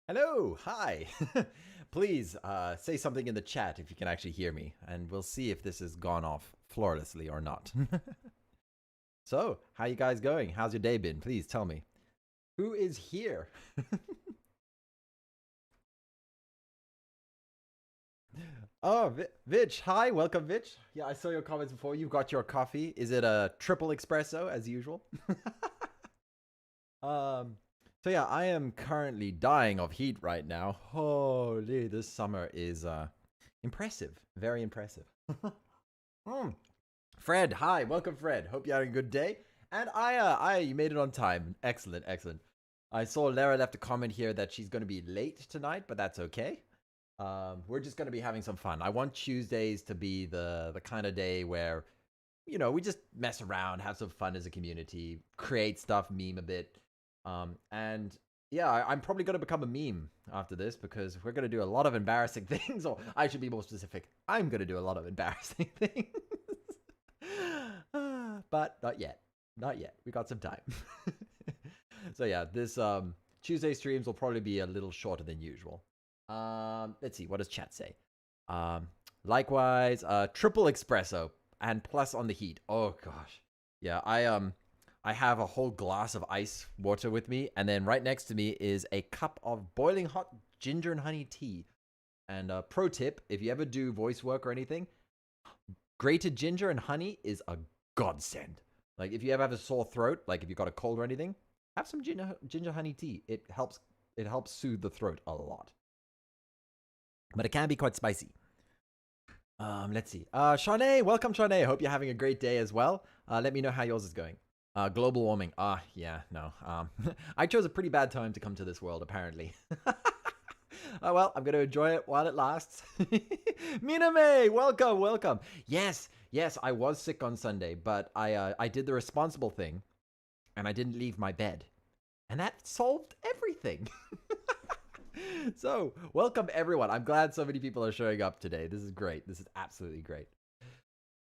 Hello, hi. Please say something in the chat if you can actually hear me, and we'll see if this has gone off flawlessly or not. So, how you guys going? How's your day been? Please tell me. Who is here? Oh, Vitch, hi, welcome, Vitch. Yeah, I saw your comments before. You've got your coffee. Is it a triple espresso as usual? um, so yeah, I am currently dying of heat right now. Holy, this summer is impressive, very impressive. Mm. Fred, hi, welcome, Fred. Hope you're having a good day. And you made it on time. Excellent, excellent. I saw Lara left a comment here that she's going to be late tonight, but that's okay. We're just going to be having some fun. I want Tuesdays to be the kind of day where, we just mess around, have some fun as a community, create stuff, meme a bit. And yeah, I'm probably going to become a meme after this because we're going to do a lot of embarrassing things, or I should be more specific. I'm going to do a lot of embarrassing things. But not yet. Not yet. We got some time. So yeah, this Tuesday streams will probably be a little shorter than usual. Let's see, what does chat say? Likewise, triple espresso and plus on the heat. Oh gosh. Yeah, I have a whole glass of ice water with me, and then right next to me is a cup of boiling hot ginger and honey tea. And pro tip, if you ever do voice work or anything, grated ginger and honey is a godsend. Like if you ever have a sore throat, like if you got a cold or anything, have some ginger honey tea. It helps soothe the throat a lot. But it can be quite spicy. Let's see. Shawnee, welcome, Shawnee. Hope you're having a great day as well. Let me know how yours is going. Global warming. Yeah, no. I chose a pretty bad time to come to this world, apparently. Oh, well, I'm going to enjoy it while it lasts. Miname, welcome, welcome. Yes, I was sick on Sunday, but I did the responsible thing, and I didn't leave my bed. And that solved everything. So, welcome everyone. I'm glad so many people are showing up today. This is great. This is absolutely great.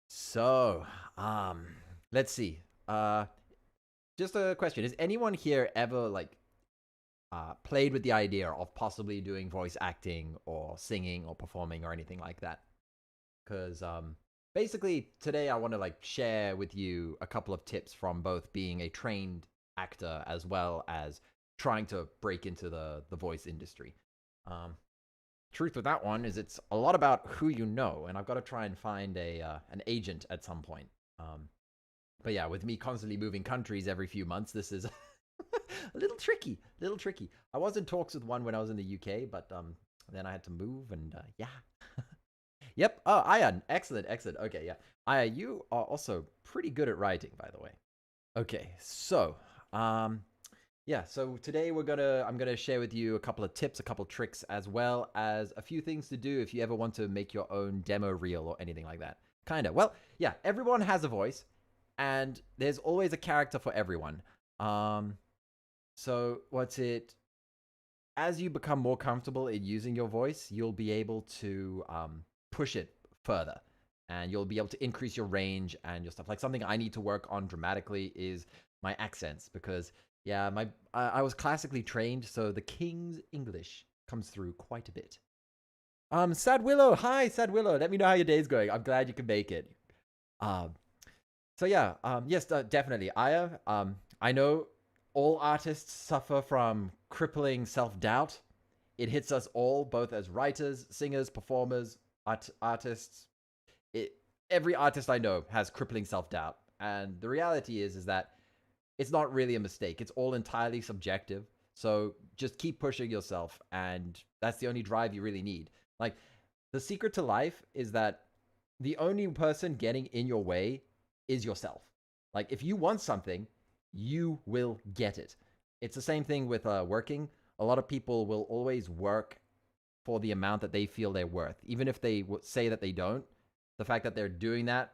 So, let's see. Just a question. Has anyone here ever, played with the idea of possibly doing voice acting or singing or performing or anything like that? Because, basically, today I want to, share with you a couple of tips from both being a trained actor as well as trying to break into the voice industry. Truth with that one is it's a lot about who you know, and I've got to try and find an agent at some point. But yeah, with me constantly moving countries every few months, this is a little tricky. I was in talks with one when I was in the UK, but then I had to move, and yeah. Yep. Oh, Ayan, excellent. Okay, yeah. Aya, you are also pretty good at writing, by the way. Okay, so yeah, so today I'm gonna share with you a couple of tips, a couple of tricks, as well as a few things to do if you ever want to make your own demo reel or anything like that. Kinda. Well, yeah, everyone has a voice, and there's always a character for everyone. So as you become more comfortable in using your voice, you'll be able to push it further, and you'll be able to increase your range and your stuff. Like something I need to work on dramatically is my accents, because yeah, I was classically trained, so the King's English comes through quite a bit. Sad Willow, hi, Sad Willow. Let me know how your day's going. I'm glad you can make it. So yeah, yes, definitely. I know all artists suffer from crippling self-doubt. It hits us all, both as writers, singers, performers, artists. Every artist I know has crippling self-doubt, and the reality is that it's not really a mistake. It's all entirely subjective. So just keep pushing yourself, and that's the only drive you really need. Like, the secret to life is that the only person getting in your way is yourself. Like, if you want something, you will get it. It's the same thing with working. A lot of people will always work for the amount that they feel they're worth. Even if they say that they don't, the fact that they're doing that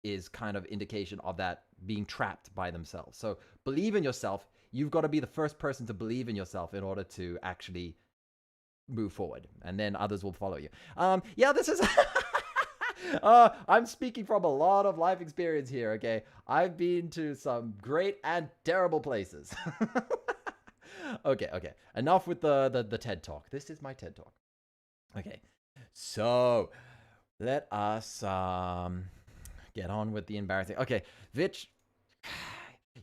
is kind of indication of that being trapped by themselves. So believe in yourself. You've got to be the first person to believe in yourself in order to actually move forward, and then others will follow you. Yeah, this is I'm speaking from a lot of life experience here, okay? I've been to some great and terrible places. Okay. Enough with the TED Talk. This is my TED Talk. Okay. So, let us get on with the embarrassing. Okay, Vitch,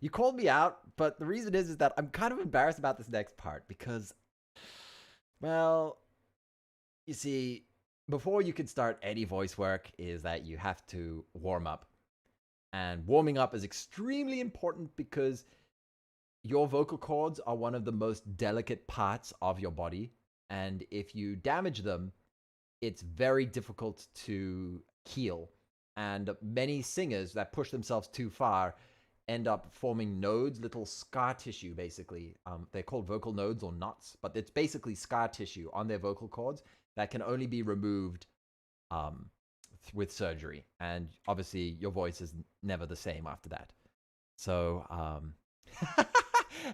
you called me out, but the reason is that I'm kind of embarrassed about this next part because, well, you see, before you can start any voice work is that you have to warm up. And warming up is extremely important because your vocal cords are one of the most delicate parts of your body. And if you damage them, it's very difficult to heal. And many singers that push themselves too far end up forming nodes, little scar tissue, basically. They're called vocal nodes or knots, but it's basically scar tissue on their vocal cords that can only be removed with surgery. And obviously, your voice is never the same after that. So,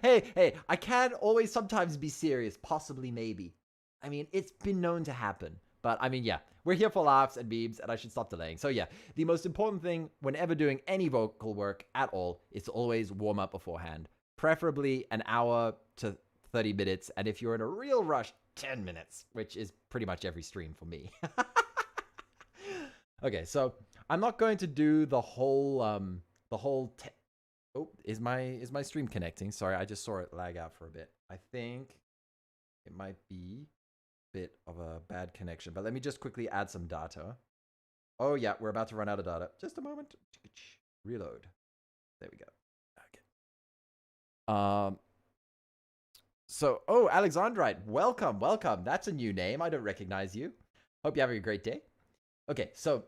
hey, I can always sometimes be serious, possibly, maybe. I mean, it's been known to happen. But I mean, yeah, we're here for laughs and memes, and I should stop delaying. So yeah, the most important thing whenever doing any vocal work at all is to always warm up beforehand. Preferably an hour to 30 minutes, and if you're in a real rush, 10 minutes, which is pretty much every stream for me. Okay, so I'm not going to do the whole oh, is my stream connecting? Sorry, I just saw it lag out for a bit. I think it might be a bit of a bad connection, but let me just quickly add some data. Oh yeah, we're about to run out of data. Just a moment. Reload. There we go. Okay. So, oh, Alexandrite, welcome. That's a new name. I don't recognize you. Hope you're having a great day. Okay, so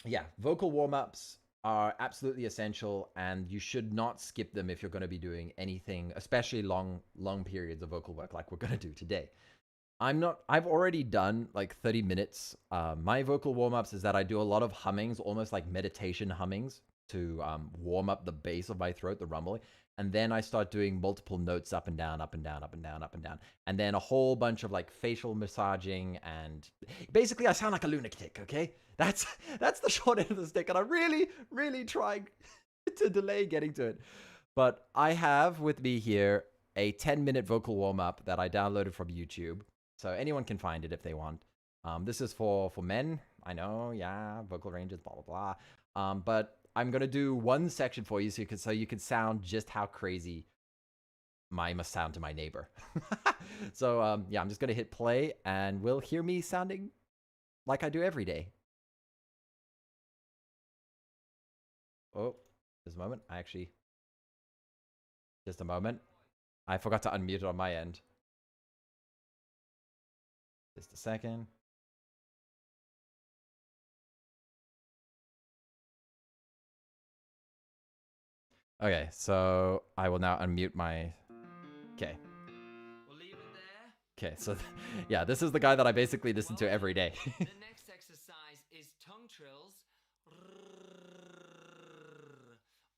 yeah, vocal warm-ups are absolutely essential, and you should not skip them if you're going to be doing anything, especially long periods of vocal work like we're going to do today. I've already done like 30 minutes. My vocal warm-ups is that I do a lot of hummings, almost like meditation hummings, to warm up the base of my throat, the rumbling. And then I start doing multiple notes up and down, up and down, up and down, up and down. And then a whole bunch of like facial massaging, and basically I sound like a lunatic, okay? That's the short end of the stick, and I'm really trying to delay getting to it. But I have with me here a 10-minute vocal warm-up that I downloaded from YouTube. So anyone can find it if they want. This is for men. I know, yeah, vocal ranges, blah, blah, blah. But I'm going to do one section for you so you can sound just how crazy I must sound to my neighbor. So, yeah, I'm just going to hit play, and we'll hear me sounding like I do every day. Oh, just a moment. Just a moment. I forgot to unmute it on my end. Just a second. Okay, so I will now unmute my... Okay. We'll leave it there. Okay, so yeah, this is the guy that I basically listen to every day. The next exercise is tongue trills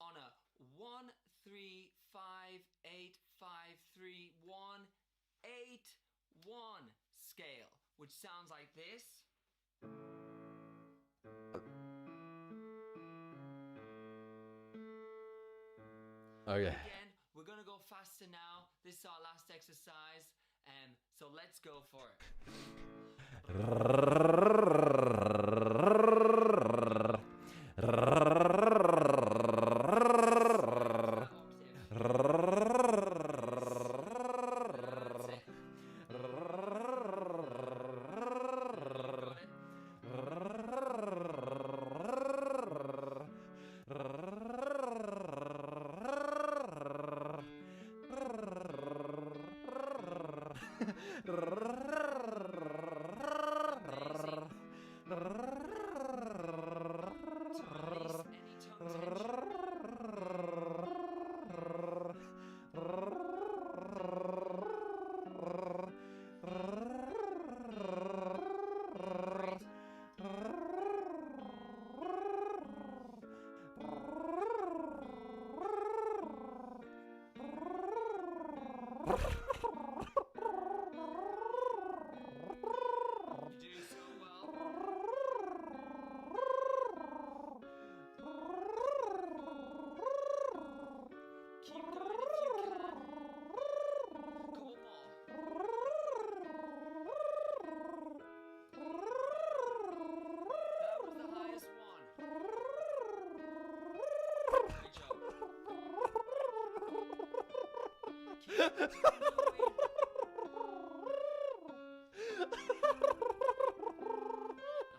on a 1 3 5 8 5 3 1 8 1 scale, which sounds like this. Okay. Again, we're gonna go faster now. This is our last exercise, so let's go for it.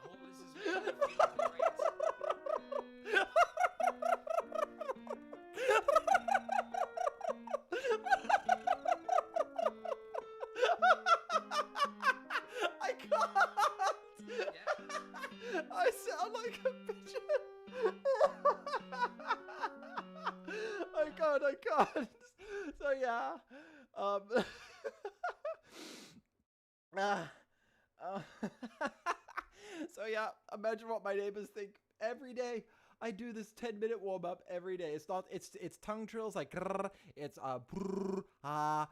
hope this is making you feel great. I can't. Yeah. I sound like a pigeon. I can't. So yeah. Ah, uh, so yeah, imagine what my neighbors think every day. I do this 10-minute warm up every day. It's not. It's tongue trills like grrr, it's brrr, brrr,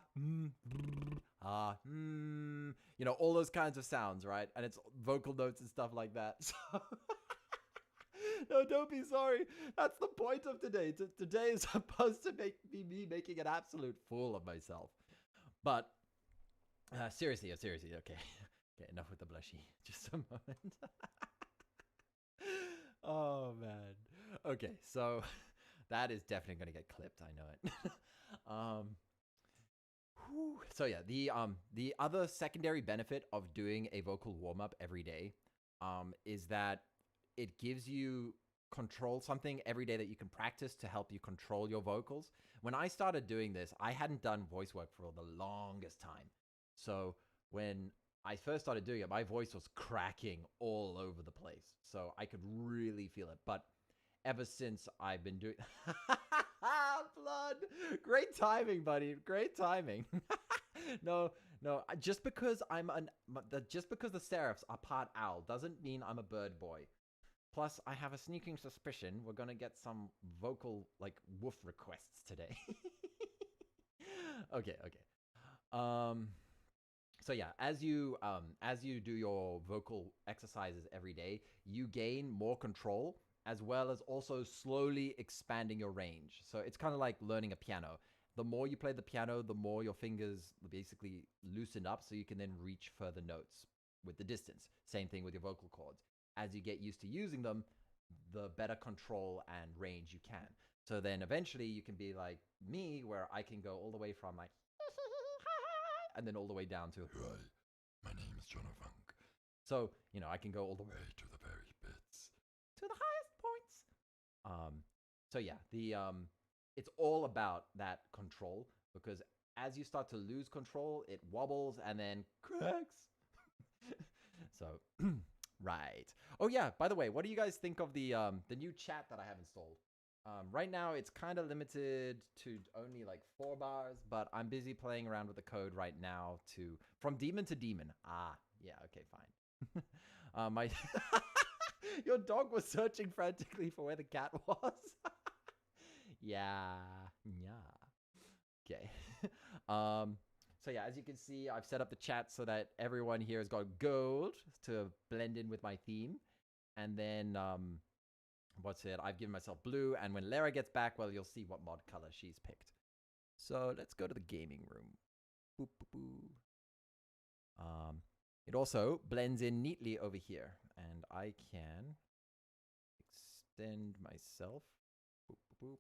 you know, all those kinds of sounds, right? And it's vocal notes and stuff like that. So no, don't be sorry. That's the point of today. Today is supposed to be me making an absolute fool of myself. But seriously, okay. Okay, enough with the blushy. Just a moment. Oh man. Okay, so that is definitely gonna get clipped. I know it. So yeah, the other secondary benefit of doing a vocal warm up every day, is that it gives you control, something every day that you can practice to help you control your vocals. When I started doing this, I hadn't done voice work for the longest time. So when I first started doing it, my voice was cracking all over the place. So I could really feel it. But ever since I've been doing blood, great timing, buddy. Great timing. No, just because just because the Seraphs are part owl doesn't mean I'm a bird boy. Plus, I have a sneaking suspicion we're gonna get some vocal like woof requests today. Okay. So yeah, as you do your vocal exercises every day, you gain more control as well as also slowly expanding your range. So it's kind of like learning a piano. The more you play the piano, the more your fingers basically loosen up so you can then reach further notes with the distance. Same thing with your vocal cords. As you get used to using them, the better control and range you can. So then eventually you can be like me, where I can go all the way from like and then all the way down to hi, my name is Jono. So, you know, I can go all the way to the very bits, to the highest points. So yeah, it's all about that control, because as you start to lose control, it wobbles and then cracks. So, right. Oh yeah, by the way, what do you guys think of the new chat that I have installed? Right now, it's kind of limited to only like 4 bars, but I'm busy playing around with the code right now from demon to demon. Ah, yeah, okay, fine. My your dog was searching frantically for where the cat was. Yeah. Okay. So yeah, as you can see, I've set up the chat so that everyone here has got gold to blend in with my theme, and then I've given myself blue, and when Lara gets back, well, you'll see what mod color she's picked. So let's go to the gaming room. Boop, boop, boop. It also blends in neatly over here, and I can extend myself. Boop, boop, boop.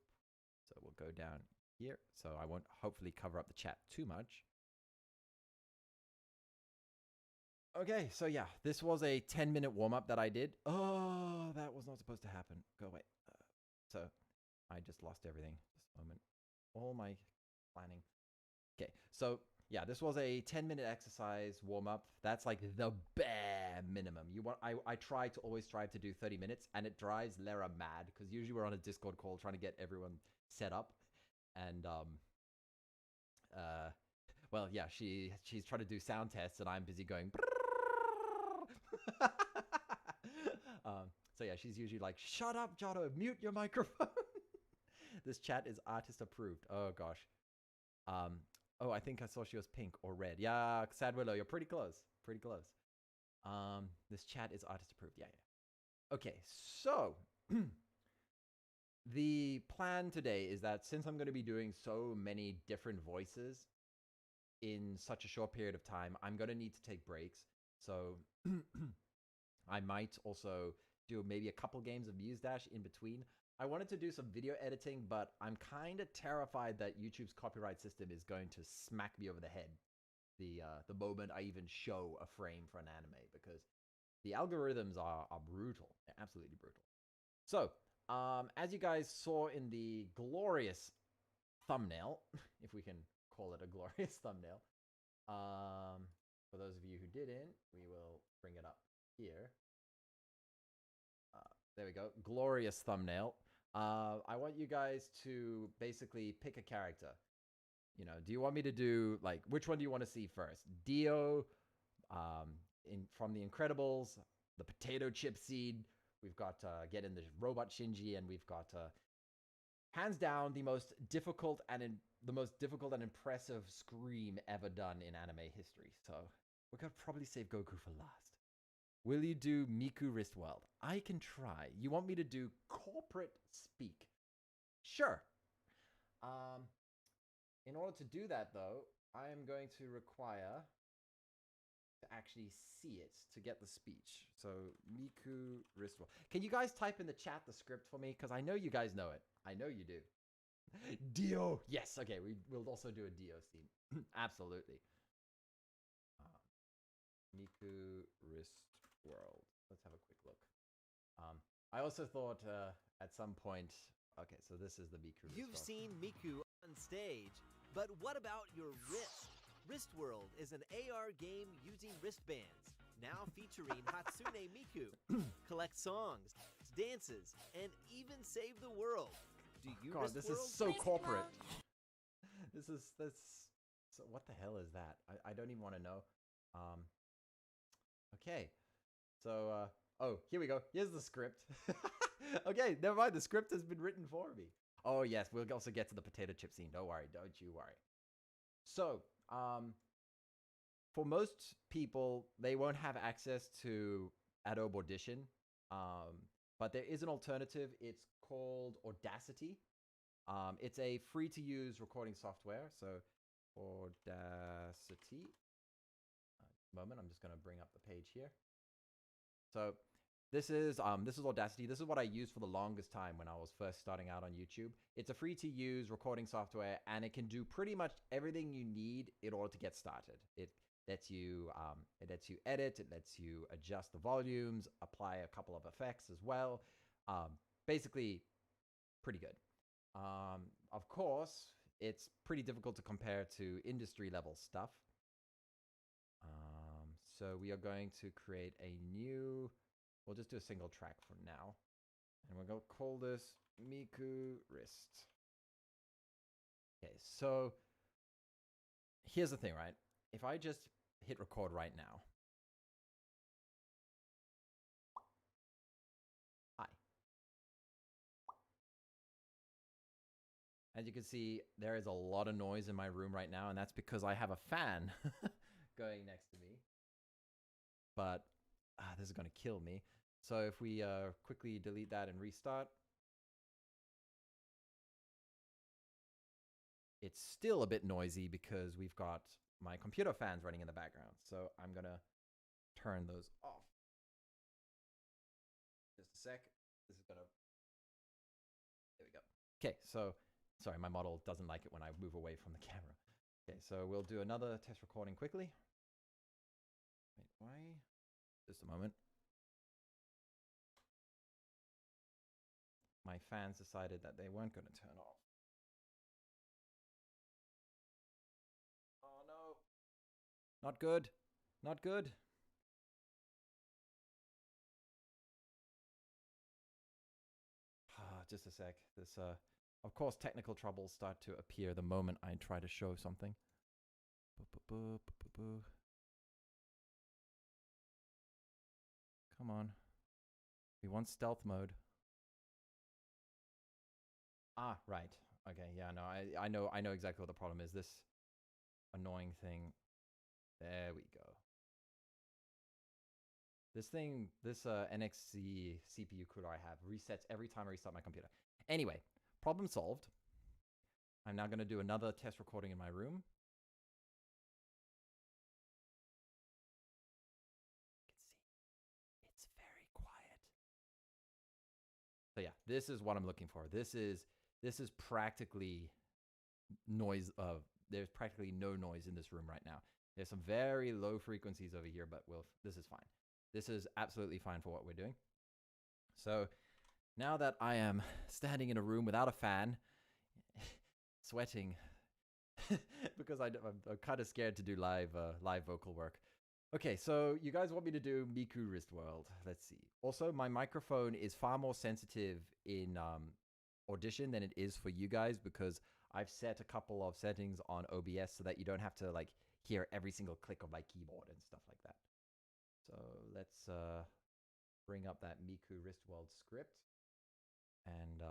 So we'll go down here, so I won't hopefully cover up the chat too much. Okay, so yeah, this was a 10-minute warm-up that I did. Oh, that was not supposed to happen. Go away. So I just lost everything. Just a moment. All my planning. Okay, so yeah, this was a 10-minute exercise warm-up. That's like the bare minimum. I try to always strive to do 30 minutes, and it drives Lara mad because usually we're on a Discord call trying to get everyone set up, and well, yeah, she's trying to do sound tests, and I'm busy going. So yeah, she's usually like, "Shut up, Jono, mute your microphone." This chat is artist approved. Oh gosh. Oh, I think I saw she was pink or red. Yeah, Sad Willow, you're pretty close. Pretty close. This chat is artist approved. Yeah. Okay, so the plan today is that since I'm going to be doing so many different voices in such a short period of time, I'm going to need to take breaks. So I might also do maybe a couple games of Muse Dash in between. I wanted to do some video editing, but I'm kind of terrified that YouTube's copyright system is going to smack me over the head the moment I even show a frame for an anime, because the algorithms are brutal. They're absolutely brutal. So, as you guys saw in the glorious thumbnail, if we can call it a glorious thumbnail, for those of you who didn't, we will bring it up here. There we go. Glorious thumbnail. I want you guys to basically pick a character. You know, do you want me to do, like, which one do you want to see first? Dio, from The Incredibles, the potato chip seed. We've got Get in the Robot Shinji, and we've got hands down the most difficult and impressive scream ever done in anime history. So we're gonna probably save Goku for last. Will you do Miku Wrist World? I can try. You want me to do corporate speak? Sure. In order to do that, though, I am going to require to actually see it to get the speech. So, Miku Wrist World. Can you guys type in the chat the script for me? Because I know you guys know it. I know you do. Dio! Yes, okay, we'll also do a Dio scene. Absolutely. Miku Wrist World. Let's have a quick look. I also thought at some point... Okay, so this is the Miku Wrist World. You've seen Miku on stage, but what about your wrist? Wrist World is an AR game using wristbands, now featuring Hatsune Miku. Collect songs, dances, and even save the world. Do you God, this is so corporate. This so what the hell is that? I don't even want to know. Okay. So oh, here we go. Here's the script. Okay, never mind. The script has been written for me. Oh yes, we'll also get to the potato chip scene. Don't worry, don't you worry. So, for most people, they won't have access to Adobe Audition. But there is an alternative. It's called Audacity. It's a free-to-use recording software. So, Audacity. Moment, I'm just going to bring up the page here. So, this is Audacity. This is what I used for the longest time when I was first starting out on YouTube. It's a free-to-use recording software, and it can do pretty much everything you need in order to get started. It lets you edit, it lets you adjust the volumes, apply a couple of effects as well. Basically, pretty good. Of course, it's pretty difficult to compare to industry level stuff. So we are going to create a new, we'll just do a single track for now. And we're going to call this Miku Wrist. Okay, so here's the thing, right? If I just hit record right now. Hi. As you can see, there is a lot of noise in my room right now, and that's because I have a fan going next to me. But this is going to kill me. So if we quickly delete that and restart, it's still a bit noisy because we've got my computer fans running in the background. So I'm going to turn those off. Just a sec. This is going to... There we go. Okay, so... Sorry, my model doesn't like it when I move away from the camera. Okay, so we'll do another test recording quickly. Wait, why? Just a moment. My fans decided that they weren't going to turn off. Oh no. Not good. Not good. Just a sec. This, of course, technical troubles start to appear the moment I try to show something. Come on. We want stealth mode. Ah, right. Okay, yeah, no, I know exactly what the problem is. This annoying thing. There we go. This thing, this NXC CPU cooler I have resets every time I restart my computer. Anyway, problem solved. I'm now going to do another test recording in my room. You can see it's very quiet. So yeah, this is what I'm looking for. This is practically noise. There's practically no noise in this room right now. There's some very low frequencies over here, but this is fine. This is absolutely fine for what we're doing. So now that I am standing in a room without a fan, sweating, because I'm kind of scared to do live vocal work. Okay, so you guys want me to do Miku Wrist World. Let's see. Also, my microphone is far more sensitive in Audition than it is for you guys because I've set a couple of settings on OBS so that you don't have to like hear every single click of my keyboard and stuff like that. So let's bring up that Miku Wrist World script, and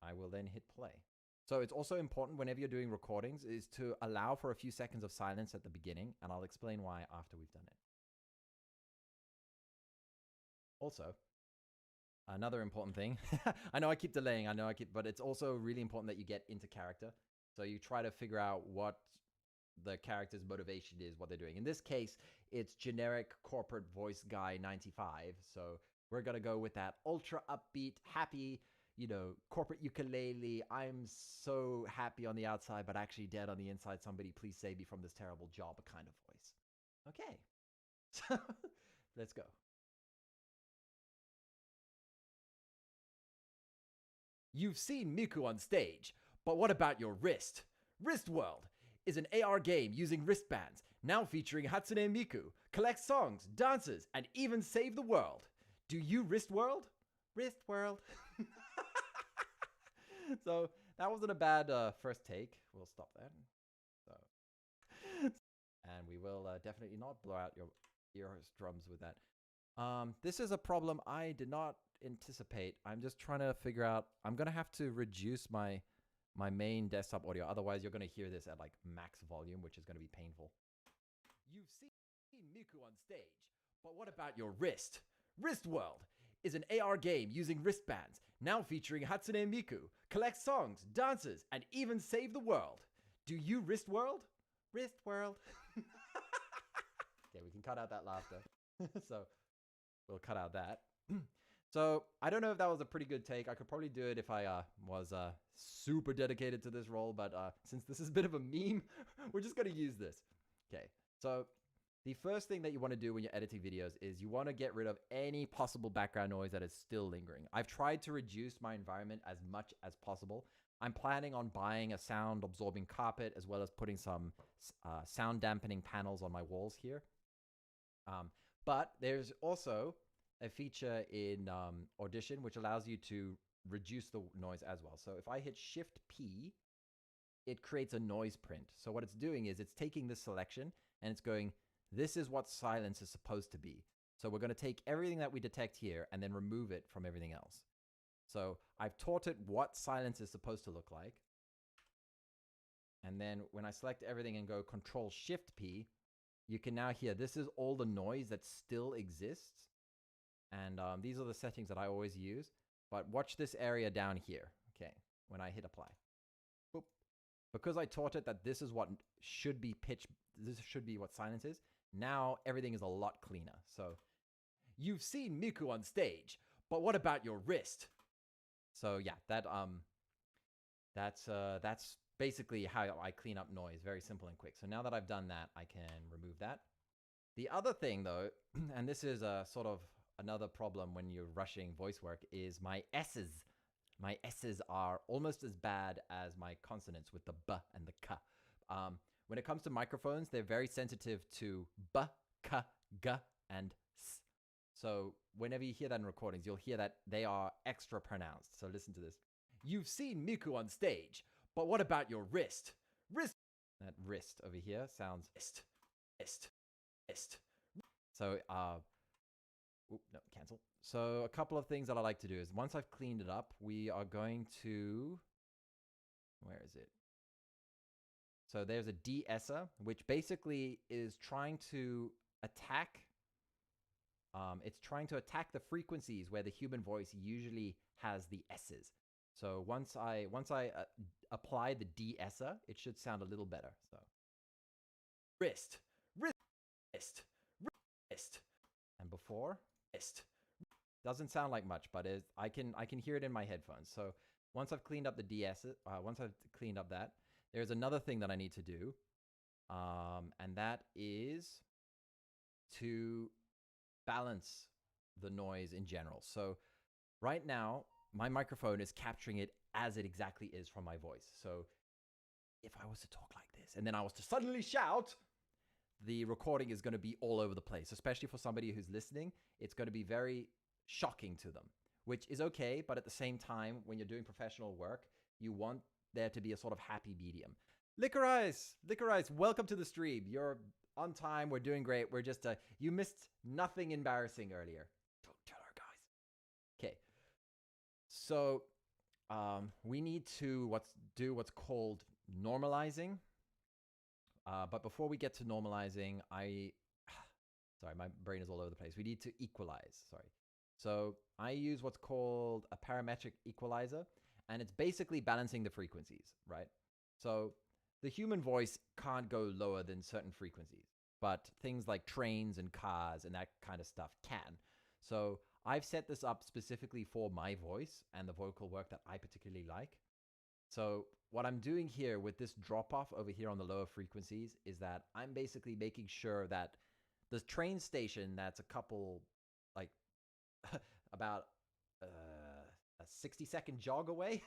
I will then hit play. So it's also important whenever you're doing recordings is to allow for a few seconds of silence at the beginning, and I'll explain why after we've done it. Also, another important thing, I know I keep delaying, but it's also really important that you get into character. So you try to figure out what the character's motivation is, what they're doing. In this case, it's generic corporate voice guy 95. So we're going to go with that ultra upbeat, happy, you know, corporate ukulele. I'm so happy on the outside, but actually dead on the inside. Somebody please save me from this terrible job kind of voice. Okay. So let's go. You've seen Miku on stage, but what about your wrist? Wrist World is an AR game using wristbands, now featuring Hatsune Miku, collect songs, dances, and even save the world. Do you Wrist World? Wrist World. So that wasn't a bad first take. We'll stop that. So, and we will definitely not blow out your eardrums with that. This is a problem I did not anticipate. I'm just trying to figure out. I'm gonna have to reduce my main desktop audio. Otherwise, you're gonna hear this at like max volume, which is gonna be painful. You've seen Miku on stage, but what about your wrist? Wrist World is an AR game using wristbands, now featuring Hatsune Miku, collect songs, dances, and even save the world. Do you Wrist World? Wrist World. Okay, we can cut out that laughter. So we'll cut out that. So I don't know if that was a pretty good take. I could probably do it if I was super dedicated to this role, but since this is a bit of a meme, we're just going to use this. Okay, so the first thing that you want to do when you're editing videos is you want to get rid of any possible background noise that is still lingering. I've tried to reduce my environment as much as possible. I'm planning on buying a sound absorbing carpet as well as putting some sound dampening panels on my walls here. But there's also a feature in Audition which allows you to reduce the noise as well. So if I hit Shift P, it creates a noise print. So what it's doing is it's taking this selection and it's going, this is what silence is supposed to be. So we're going to take everything that we detect here and then remove it from everything else. So I've taught it what silence is supposed to look like. And then when I select everything and go Control Shift P, you can now hear this is all the noise that still exists. And these are the settings that I always use. But watch this area down here. Okay, when I hit apply. Boop. Because I taught it that this is what should be pitch, this should be what silence is. Now everything is a lot cleaner. So you've seen Miku on stage, but what about your wrist? So yeah, that's basically how I clean up noise. Very simple and quick. So now that I've done that, I can remove that. The other thing though, and this is a sort of another problem when you're rushing voice work, is my S's. My S's are almost as bad as my consonants with the B and the K. When it comes to microphones, they're very sensitive to B, K, G, and S. So whenever you hear that in recordings, you'll hear that they are extra pronounced. So listen to this. You've seen Miku on stage, but what about your wrist? Wrist. That wrist over here sounds wrist. So, no, cancel. So a couple of things that I like to do is once I've cleaned it up, we are going to, where is it? So there's a de-esser, which basically is trying to attack, it's trying to attack the frequencies where the human voice usually has the S's. So once I apply the de-esser, it should sound a little better. So wrist, and before wrist, Doesn't sound like much, but I can hear it in my headphones. So once I've cleaned up the DS, once I've cleaned up that, there's another thing that I need to do, and that is to balance the noise in general. So right now, my microphone is capturing it as it exactly is from my voice. So if I was to talk like this and then I was to suddenly shout, the recording is going to be all over the place, especially for somebody who's listening. It's going to be very shocking to them, which is okay. But at the same time, when you're doing professional work, you want there to be a sort of happy medium. Licorice, welcome to the stream. You're on time. We're doing great. We're just, you missed nothing embarrassing earlier. Don't tell our guys. Okay. So we need to do what's called normalizing. But before we get to normalizing, sorry, my brain is all over the place. We need to equalize, sorry. So I use what's called a parametric equalizer, and it's basically balancing the frequencies, right? So the human voice can't go lower than certain frequencies, but things like trains and cars and that kind of stuff can. So I've set this up specifically for my voice and the vocal work that I particularly like. So what I'm doing here with this drop off over here on the lower frequencies is that I'm basically making sure that the train station that's a couple, like about a 60-second jog away,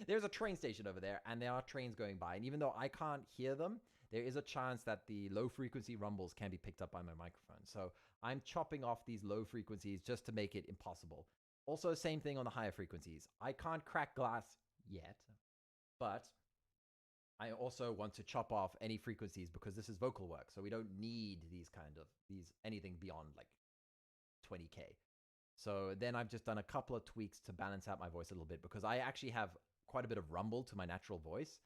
there's a train station over there and there are trains going by. And even though I can't hear them, there is a chance that the low frequency rumbles can be picked up by my microphone. So I'm chopping off these low frequencies just to make it impossible. Also, same thing on the higher frequencies. I can't crack glass yet, but I also want to chop off any frequencies because this is vocal work. So we don't need anything beyond like 20K. So then I've just done a couple of tweaks to balance out my voice a little bit because I actually have quite a bit of rumble to my natural voice.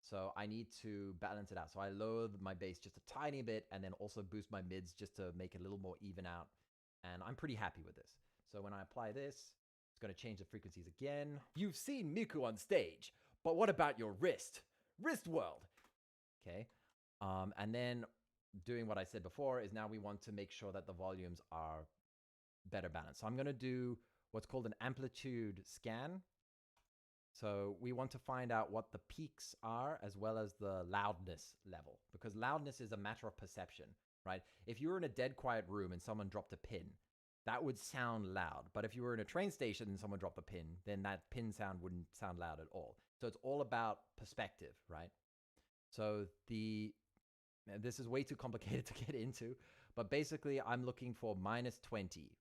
So I need to balance it out. So I lower my bass just a tiny bit and then also boost my mids just to make it a little more even out. And I'm pretty happy with this. So when I apply this, it's going to change the frequencies again. You've seen Miku on stage, but what about your wrist? Wrist world. Okay. And then doing what I said before is now we want to make sure that the volumes are better balanced. So I'm going to do what's called an amplitude scan. So we want to find out what the peaks are as well as the loudness level, because loudness is a matter of perception, right? If you were in a dead quiet room and someone dropped a pin, that would sound loud. But if you were in a train station and someone dropped a pin, then that pin sound wouldn't sound loud at all. So it's all about perspective, right? So this is way too complicated to get into, but basically I'm looking for -20.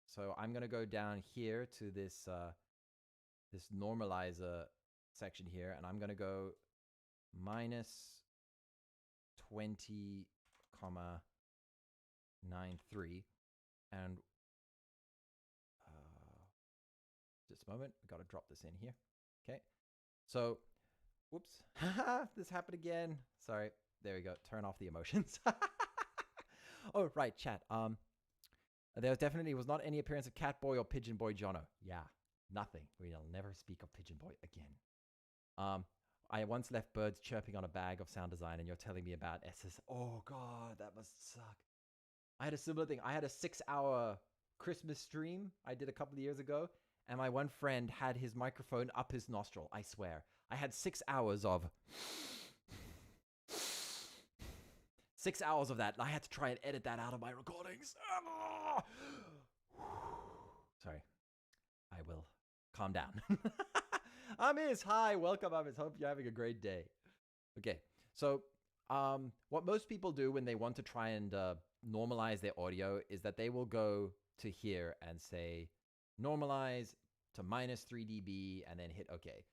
So I'm going to go down here to this this normalizer section here, and I'm going to go -20,93. And just a moment, we got to drop this in here. Okay. So, whoops, this happened again. Sorry. There we go. Turn off the emotions. Oh, right, chat. There definitely was not any appearance of Catboy or Pigeon Boy Jono. Yeah, nothing. We'll never speak of Pigeon Boy again. I once left birds chirping on a bag of sound design, and you're telling me about SS. Oh, God, that must suck. I had a similar thing. I had a 6-hour Christmas stream I did a couple of years ago, and my one friend had his microphone up his nostril. I swear. I had 6 hours of... 6 hours of that, and I had to try and edit that out of my recordings. Sorry. I will calm down. Amiz, hi. Welcome, Amiz. Hope you're having a great day. Okay. So what most people do when they want to try and normalize their audio is that they will go to here and say, normalize to -3 dB, and then hit OK.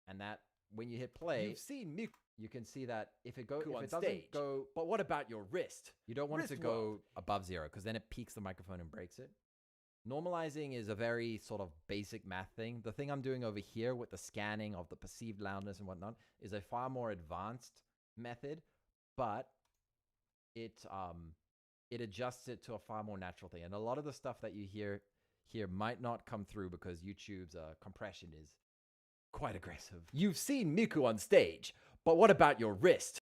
And that, when you hit play... You've seen me. You can see that if it doesn't go, but what about your wrist? You don't want it to go above 0 because then it peaks the microphone and breaks it. Normalizing is a very sort of basic math thing. The thing I'm doing over here with the scanning of the perceived loudness and whatnot is a far more advanced method, but it adjusts it to a far more natural thing. And a lot of the stuff that you hear here might not come through because YouTube's compression is quite aggressive. You've seen Miku on stage, but what about your wrist?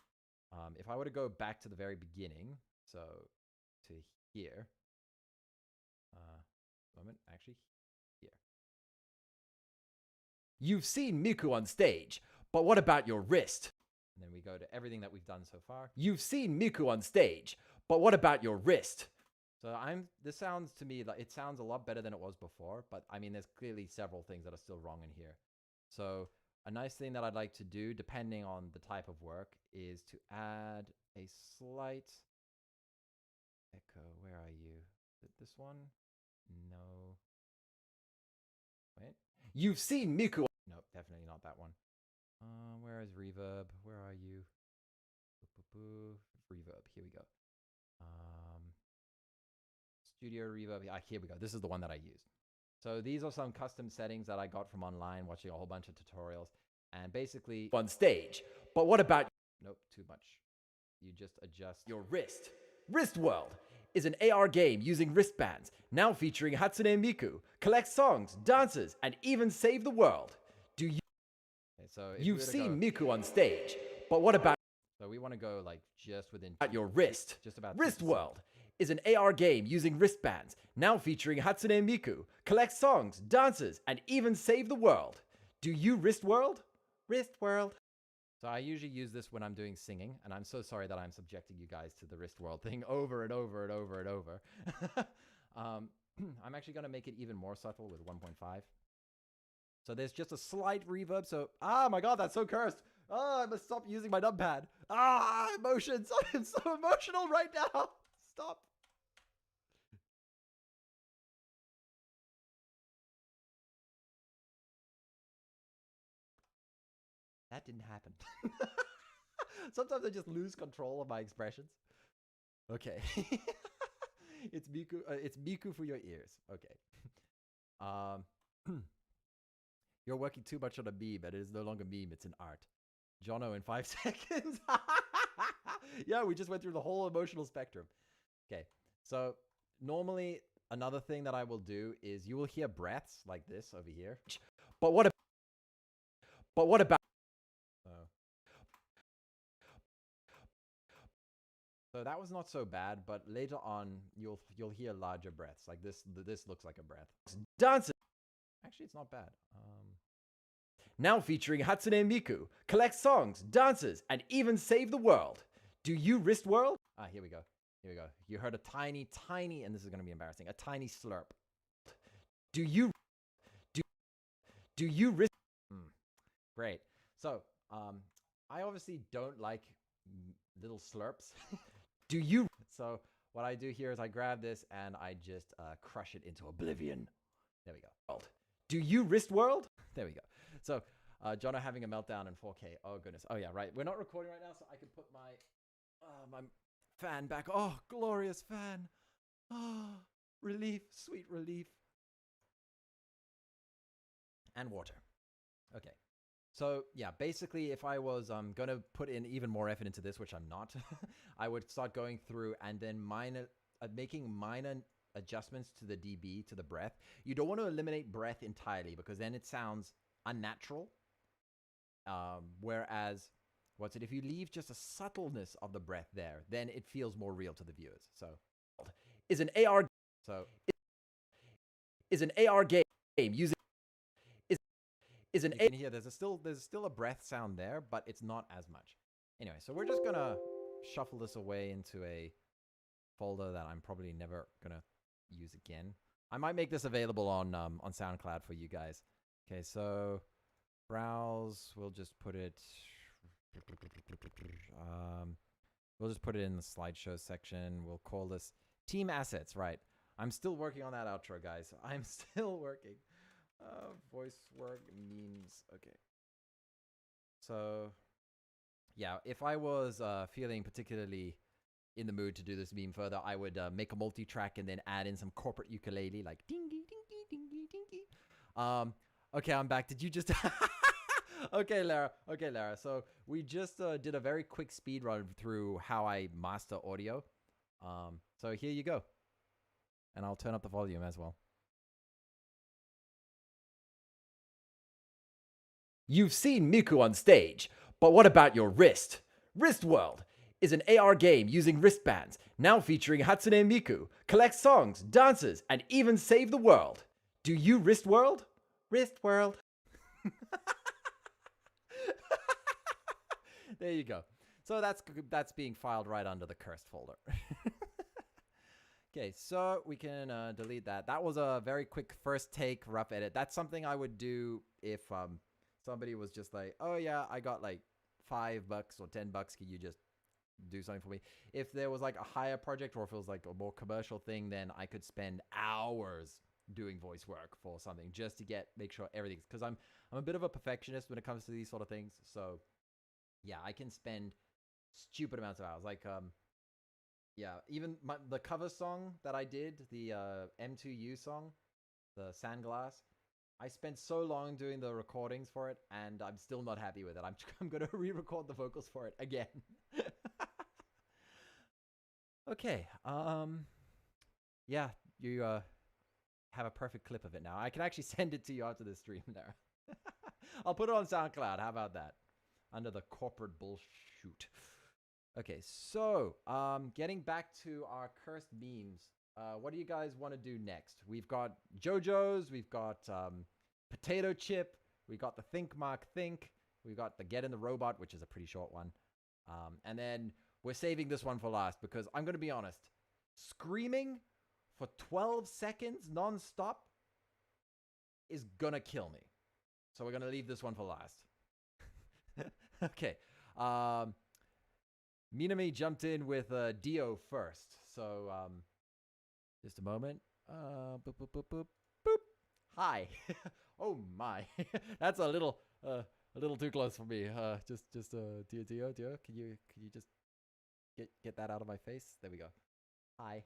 If I were to go back to the very beginning, so to here, Moment, actually, here. You've seen Miku on stage, but what about your wrist? And then we go to everything that we've done so far. You've seen Miku on stage, but what about your wrist? So this sounds to me like it sounds a lot better than it was before, but I mean, there's clearly several things that are still wrong in here. So a nice thing that I'd like to do, depending on the type of work, is to add a slight echo. Where are you? Is it this one? No. Wait. You've seen Miku. Nope, definitely not that one. Where is reverb? Where are you? Reverb. Here we go. Studio reverb. Here we go. This is the one that I used. So these are some custom settings that I got from online, watching a whole bunch of tutorials. And basically on stage. But what about... Nope, too much. You just adjust your wrist. Wrist World is an AR game using wristbands, now featuring Hatsune Miku, collect songs, dances, and even save the world. Do you... Okay, so you've seen Miku on stage, but what about... So we want to go like just within... At your wrist. Just about... Wrist World is an AR game using wristbands, now featuring Hatsune Miku, collect songs, dances, and even save the world. Do you Wrist World? Wrist World. So I usually use this when I'm doing singing, and I'm so sorry that I'm subjecting you guys to the Wrist World thing over and over and over and over. I'm actually going to make it even more subtle with 1.5. So there's just a slight reverb, so... Ah, my god, that's so cursed! Ah, I must stop using my numpad. Ah, emotions! I'm so emotional right now! Stop! That didn't happen. Sometimes I just lose control of my expressions. Okay. It's Miku for your ears. Okay. You're working too much on a meme, and it is no longer meme, it's an art. Jono in 5 seconds. Yeah, we just went through the whole emotional spectrum. Okay, so normally another thing that I will do is you will hear breaths like this over here. But what about... So that was not so bad, but later on you'll hear larger breaths. Like this looks like a breath. Dances. Actually, it's not bad. Now featuring Hatsune Miku, collect songs, dances, and even save the world. Do you Wrist World? Ah, here we go. Here we go. You heard a tiny, and this is going to be embarrassing, a tiny slurp. Do you Wrist... Great. So, I obviously don't like little slurps. Do you... So, what I do here is I grab this and I just crush it into oblivion. There we go. Do you Wrist World? There we go. So, Jono having a meltdown in 4K. Oh, goodness. Oh, yeah, right. We're not recording right now, so I can put my fan back. Oh, glorious fan. Oh, relief. Sweet relief. And water. Okay. So, yeah, basically, if I was going to put in even more effort into this, which I'm not, I would start going through and then making minor adjustments to the dB, to the breath. You don't want to eliminate breath entirely because then it sounds unnatural. Whereas, if you leave just a subtleness of the breath there, then it feels more real to the viewers. So, is an AR game using... You can hear there's still a breath sound there, but it's not as much. Anyway, so we're just gonna shuffle this away into a folder that I'm probably never gonna use again. I might make this available on SoundCloud for you guys. Okay, so browse. We'll just put it. We'll just put it in the slideshow section. We'll call this Team Assets. Right. I'm still working on that outro, guys. I'm still working. Voice work memes. Okay. So, yeah, if I was feeling particularly in the mood to do this meme further, I would make a multi-track and then add in some corporate ukulele, like dingy, dingy, dingy, dingy. Okay, I'm back. Did you just... Okay, Lara. Okay, Lara. So we just did a very quick speed run through how I master audio. So here you go. And I'll turn up the volume as well. You've seen Miku on stage, but what about your wrist? Wrist World is an AR game using wristbands, now featuring Hatsune Miku, collect songs, dances, and even save the world. Do you wrist world? Wrist world. There you go. So that's being filed right under the cursed folder. Okay, so we can delete that. That was a very quick first take, rough edit. That's something I would do if somebody was just like, oh yeah, I got like $5 or $10. Can you just do something for me? If there was like a higher project, or if it was like a more commercial thing, then I could spend hours doing voice work for something just to make sure everything's, because I'm a bit of a perfectionist when it comes to these sort of things. So yeah, I can spend stupid amounts of hours. Like yeah, even the cover song that I did, the M2U song, the Sandglass, I spent so long doing the recordings for it, and I'm still not happy with it. I'm going to re-record the vocals for it again. Okay, yeah, you have a perfect clip of it now. I can actually send it to you after the stream there. I'll put it on SoundCloud. How about that? Under the corporate bullshit. Okay, so getting back to our cursed memes, what do you guys want to do next? We've got Jojos, we've got Potato Chip, we got the Think Mark Think, we got the Get in the Robot, which is a pretty short one, and then we're saving this one for last because I'm going to be honest, screaming for 12 seconds non-stop is gonna kill me. So we're going to leave this one for last. Okay. Minami jumped in with Dio first. So, just a moment. Boop, boop, boop, boop, boop. Hi. Oh my. That's a little too close for me. Just Dio. Can you just get that out of my face? There we go. Hi.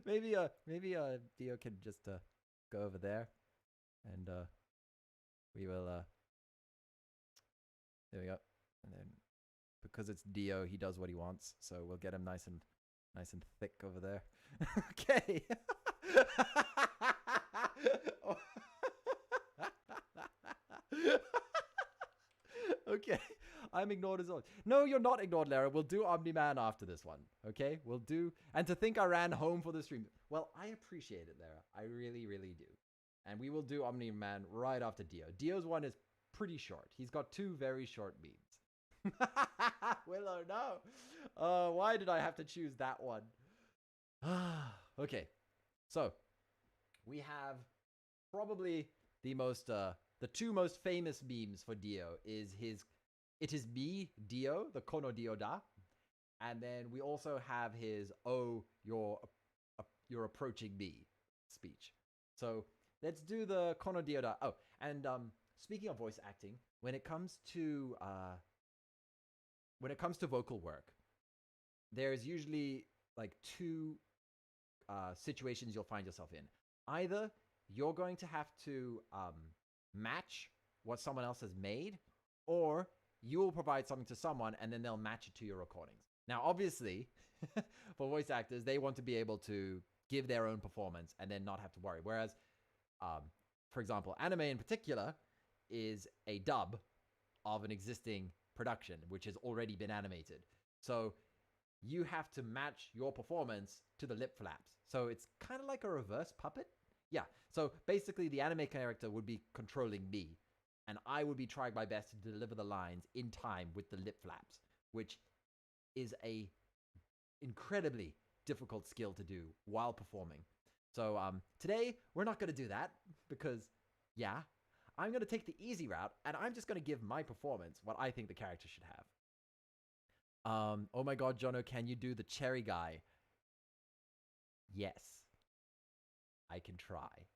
Maybe Dio can just go over there, and we will there we go. And then because it's Dio, he does what he wants, so we'll get him nice and thick over there. Okay. Okay, I'm ignored as well. No, you're not ignored, Lara. We'll do Omni-Man after this one, okay? We'll do... And to think I ran home for the stream. Well, I appreciate it, Lara. I really, really do. And we will do Omni-Man right after Dio. Dio's one is pretty short. He's got 2 very short memes. Willow, no. Why did I have to choose that one? Okay, so we have probably the 2 most famous memes for Dio is his "It is me, Dio," the Kono Dio da, and then we also have his "Oh, you're approaching me" speech. So let's do the Kono Dio da. Oh, and speaking of voice acting, when it comes to vocal work, there's usually like 2 situations you'll find yourself in. Either you're going to have to match what someone else has made, or you will provide something to someone and then they'll match it to your recordings. Now, obviously, for voice actors, they want to be able to give their own performance and then not have to worry. Whereas, for example, anime in particular is a dub of an existing production, which has already been animated. So you have to match your performance to the lip flaps. So it's kind of like a reverse puppet. Yeah, so basically the anime character would be controlling me, and I would be trying my best to deliver the lines in time with the lip flaps, which is a incredibly difficult skill to do while performing. So today, we're not going to do that, because, yeah, I'm going to take the easy route, and I'm just going to give my performance what I think the character should have. Oh my god, Jono, can you do the cherry guy? Yes. I can try.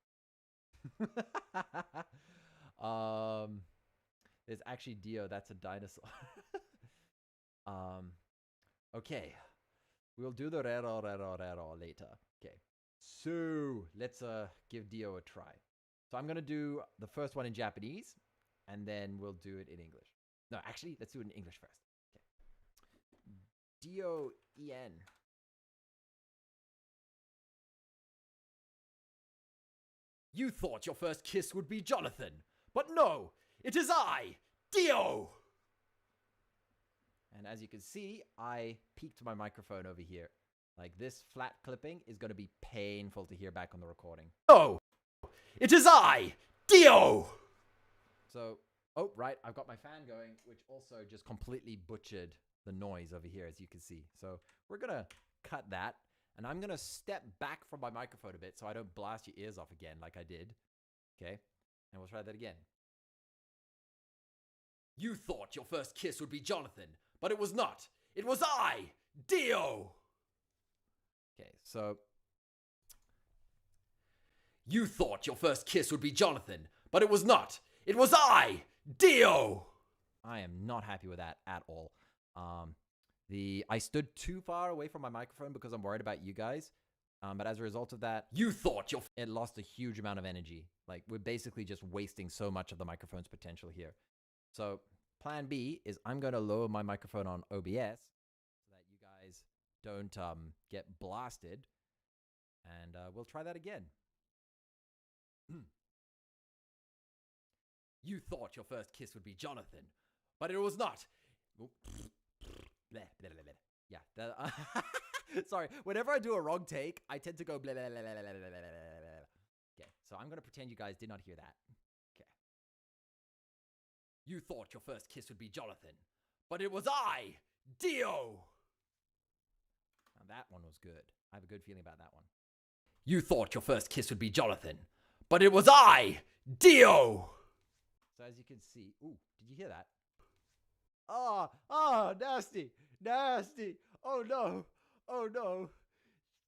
There's actually Dio, that's a dinosaur. Okay. We'll do the rero later. Okay. So, let's give Dio a try. So I'm going to do the first one in Japanese, and then we'll do it in English. No, actually, let's do it in English first. Okay. Dio Ien. You thought your first kiss would be Jonathan, but no, it is I, Dio! And as you can see, I peaked my microphone over here. Like, this flat clipping is going to be painful to hear back on the recording. Oh! It is I, Dio! So, oh, right, I've got my fan going, which also just completely butchered the noise over here, as you can see. So, we're going to cut that, and I'm going to step back from my microphone a bit so I don't blast your ears off again like I did. Okay? And we'll try that again. You thought your first kiss would be Jonathan, but it was not. It was I, Dio! Okay, so... You thought your first kiss would be Jonathan, but it was not. It was I, Dio! I am not happy with that at all. I stood too far away from my microphone because I'm worried about you guys. But as a result of that, it lost a huge amount of energy. Like, we're basically just wasting so much of the microphone's potential here. So, plan B is I'm going to lower my microphone on OBS so that you guys don't get blasted. And we'll try that again. You thought your first kiss would be Jonathan, but it was not. Yeah. Sorry, whenever I do a wrong take, I tend to go blah, blah, blah, blah, blah, blah, blah, blah. Okay, so I'm going to pretend you guys did not hear that. Okay. You thought your first kiss would be Jonathan, but it was I, Dio! Now that one was good. I have a good feeling about that one. You thought your first kiss would be Jonathan, but it was I, Dio! So as you can see, ooh, did you hear that? Oh, nasty, nasty. Oh no.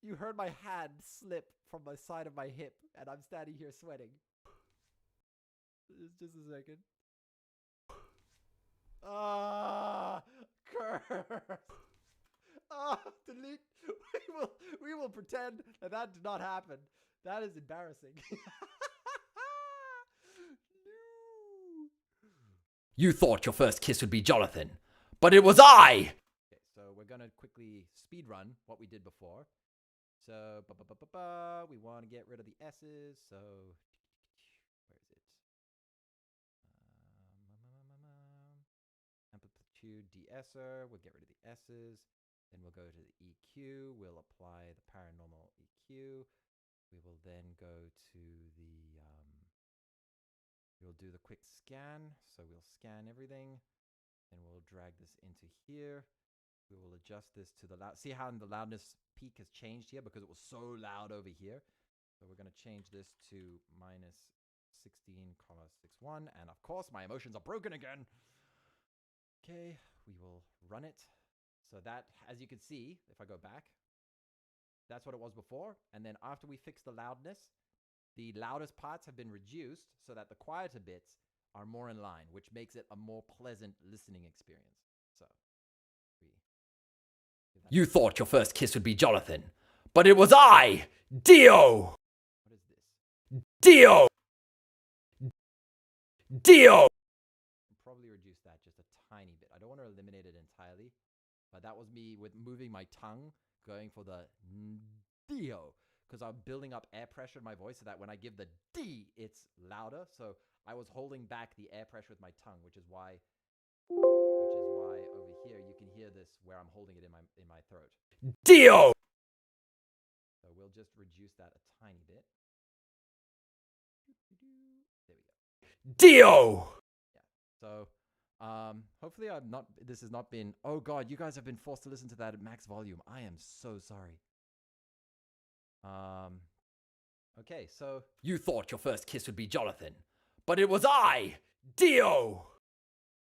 You heard my hand slip from the side of my hip, and I'm standing here sweating. Just a second. Curse. Delete. We will pretend that did not happen. That is embarrassing. No. You thought your first kiss would be Jonathan, but it was I! Okay, so we're gonna quickly speed run what we did before. So, we want to get rid of the S's, so... Where is it? Amplitude de-esser, we'll get rid of the S's. Then we'll go to the EQ, we'll apply the paranormal EQ. We will then go to the, we'll do the quick scan. So we'll scan everything. Then we'll drag this into here. We will adjust this to the loud. See how the loudness peak has changed here because it was so loud over here. So we're going to change this to minus 16,61. And of course, my emotions are broken again. Okay, we will run it. So that, as you can see, if I go back, that's what it was before. And then after we fix the loudness, the loudest parts have been reduced so that the quieter bits are more in line, which makes it a more pleasant listening experience. So, you thought your first kiss would be Jonathan, but it was I, Dio! What is this? Dio! Dio! Probably reduce that just a tiny bit. I don't want to eliminate it entirely, but that was me with moving my tongue, going for the Dio, because I'm building up air pressure in my voice so that when I give the D, it's louder. So I was holding back the air pressure with my tongue, which is why over here you can hear this where I'm holding it in my throat. Dio! So we'll just reduce that a tiny bit. There we go. Dio! Yeah. So hopefully this has not been, oh God, you guys have been forced to listen to that at max volume. I am so sorry. Okay, so you thought your first kiss would be Jonathan, but it was I, Dio!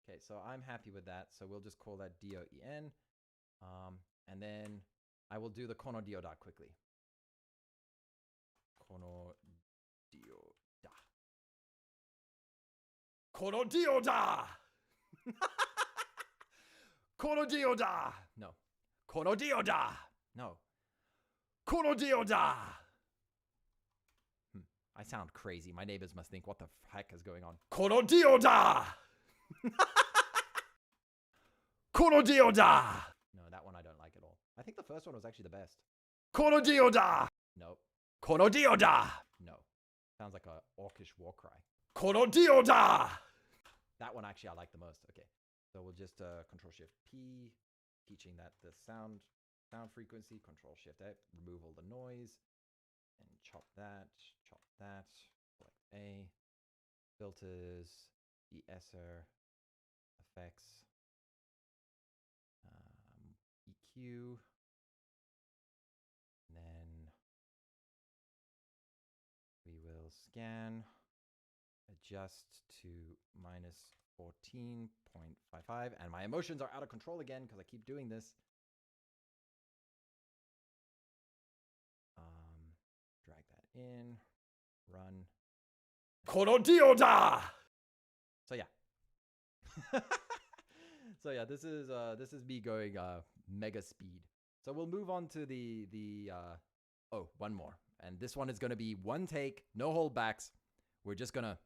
Okay, so I'm happy with that. So we'll just call that D-O-E-N. And then I will do the Kono Dio-da quickly. Kono Dio-da. Kono Dio-da! Kono Dio-da! No. Kono Dio-da! No. Kono Dio-da! I sound crazy. My neighbors must think, what the heck is going on? Kono Dio-da! Kono Dio-da! No, that one I don't like at all. I think the first one was actually the best. Kono Dio-da! No. Kono Dio-da! No. Sounds like a orcish war cry. Kono Dio-da! That one actually I like the most. Okay, so we'll just Control Shift P, teaching that the sound frequency. Control Shift A, remove all the noise, and chop that, select A, filters, de-esser, effects, EQ, and then we will scan, adjust to -14.55, and my emotions are out of control again because I keep doing this. Drag that in, run. Korodioda! So yeah. So yeah, this is me going mega speed. So we'll move on to oh, one more. And this one is going to be one take, no holdbacks. We're just going to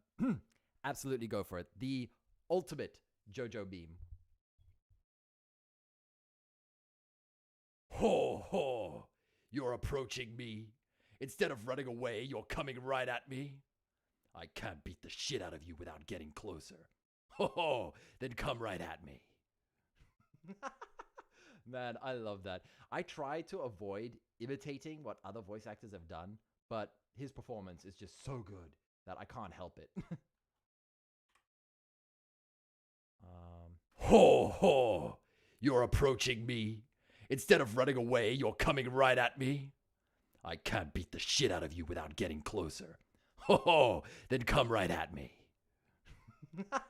absolutely go for it. The ultimate Jojo beam. Ho ho! You're approaching me. Instead of running away, you're coming right at me. I can't beat the shit out of you without getting closer. Ho ho! Then come right at me. Man, I love that. I try to avoid imitating what other voice actors have done, but his performance is just so good that I can't help it. Ho ho! You're approaching me. Instead of running away, you're coming right at me. I can't beat the shit out of you without getting closer. Ho ho! Then come right at me. God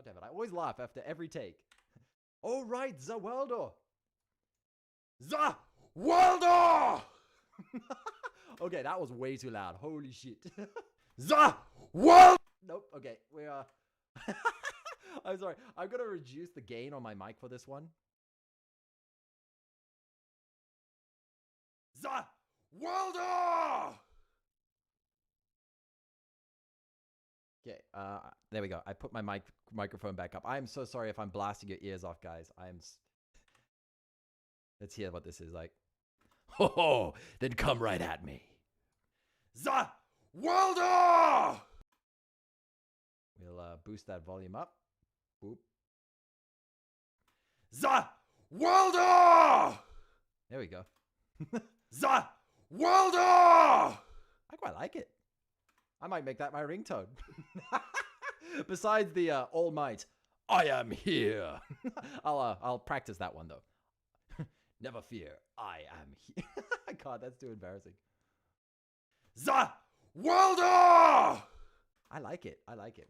damn it, I always laugh after every take. Oh right, Zawaldo! Zawaldo! Okay, that was way too loud. Holy shit. Zawaldo! Nope, okay, we are... I'm sorry, I'm gonna reduce the gain on my mic for this one. Zawaldo! Okay, there we go. I put my microphone back up. I'm so sorry if I'm blasting your ears off, guys. Let's hear what this is like. Ho ho! Then come right at me. Zawaldo! We'll boost that volume up. Boop. Zawaldo! There we go. Zawaldo! I quite like it. I might make that my ringtone. Besides the All Might, I am here. I'll practice that one though. Never fear, I am here. God, that's too embarrassing. Zawaldo! I like it.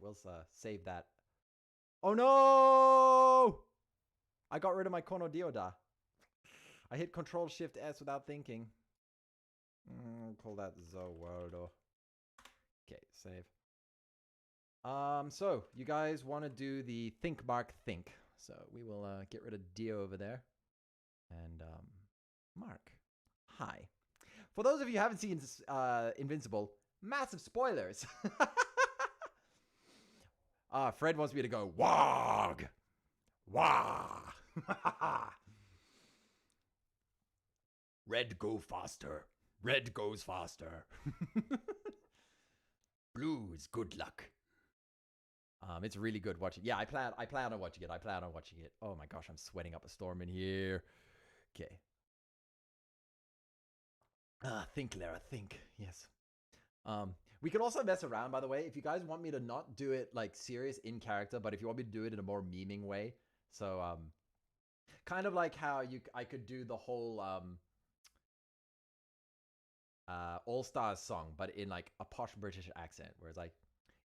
We'll save that. Oh no! I got rid of my Kono Dioda. I hit Control Shift S without thinking. Call that Zawaldo. Okay, save. So you guys want to do the think Mark think. So we will get rid of Dio over there. And Mark, hi. For those of you who haven't seen Invincible, massive spoilers. Fred wants me to go wog. Wah. Red go faster. Red goes faster. Blue is good luck. It's really good watching. Yeah, I plan on watching it. Oh my gosh, I'm sweating up a storm in here. Okay. Think, Lara, think. Yes. We can also mess around, by the way. If you guys want me to not do it like serious in character, but if you want me to do it in a more memeing way. So, kind of like how I could do the whole All Stars song, but in like a posh British accent, where it's like,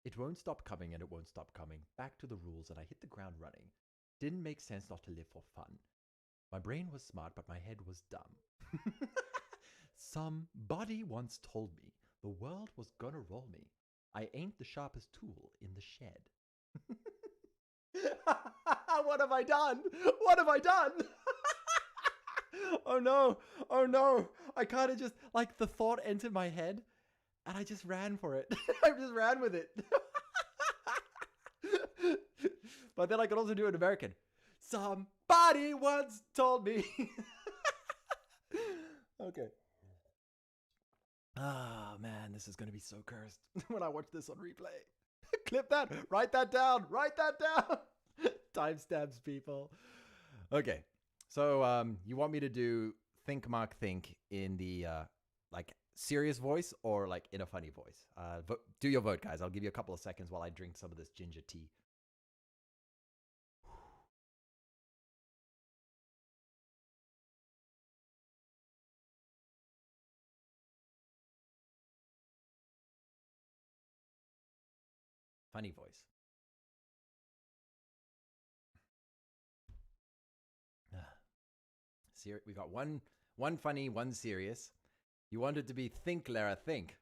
it won't stop coming and it won't stop coming. Back to the rules and I hit the ground running. Didn't make sense not to live for fun. My brain was smart, but my head was dumb. Somebody once told me the world was gonna roll me. I ain't the sharpest tool in the shed. What have I done? What have I done? Oh no. Oh no. I kind of just, like, the thought entered my head and I just ran for it. I just ran with it. But then I could also do it in American. Somebody once told me. Okay. Ah, man, this is going to be so cursed when I watch this on replay. Clip that. Write that down. Write that down. Timestamps, people. Okay. So you want me to do think Mark think in the like serious voice or like in a funny voice? Do your vote, guys. I'll give you a couple of seconds while I drink some of this ginger tea. Funny voice. We got one funny, one serious. You wanted to be think, Lara, think.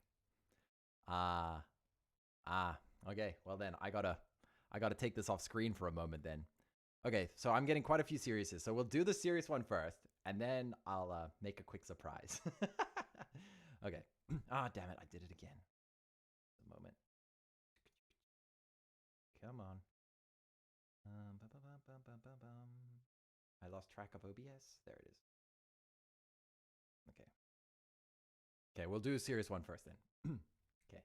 Okay. Well then, I gotta take this off screen for a moment then. Okay, so I'm getting quite a few seriouses. So we'll do the serious one first, and then I'll make a quick surprise. Okay. Ah, damn it, I did it again. A moment. Come on. I lost track of OBS. There it is. Okay. Okay, we'll do a serious one first then. Okay.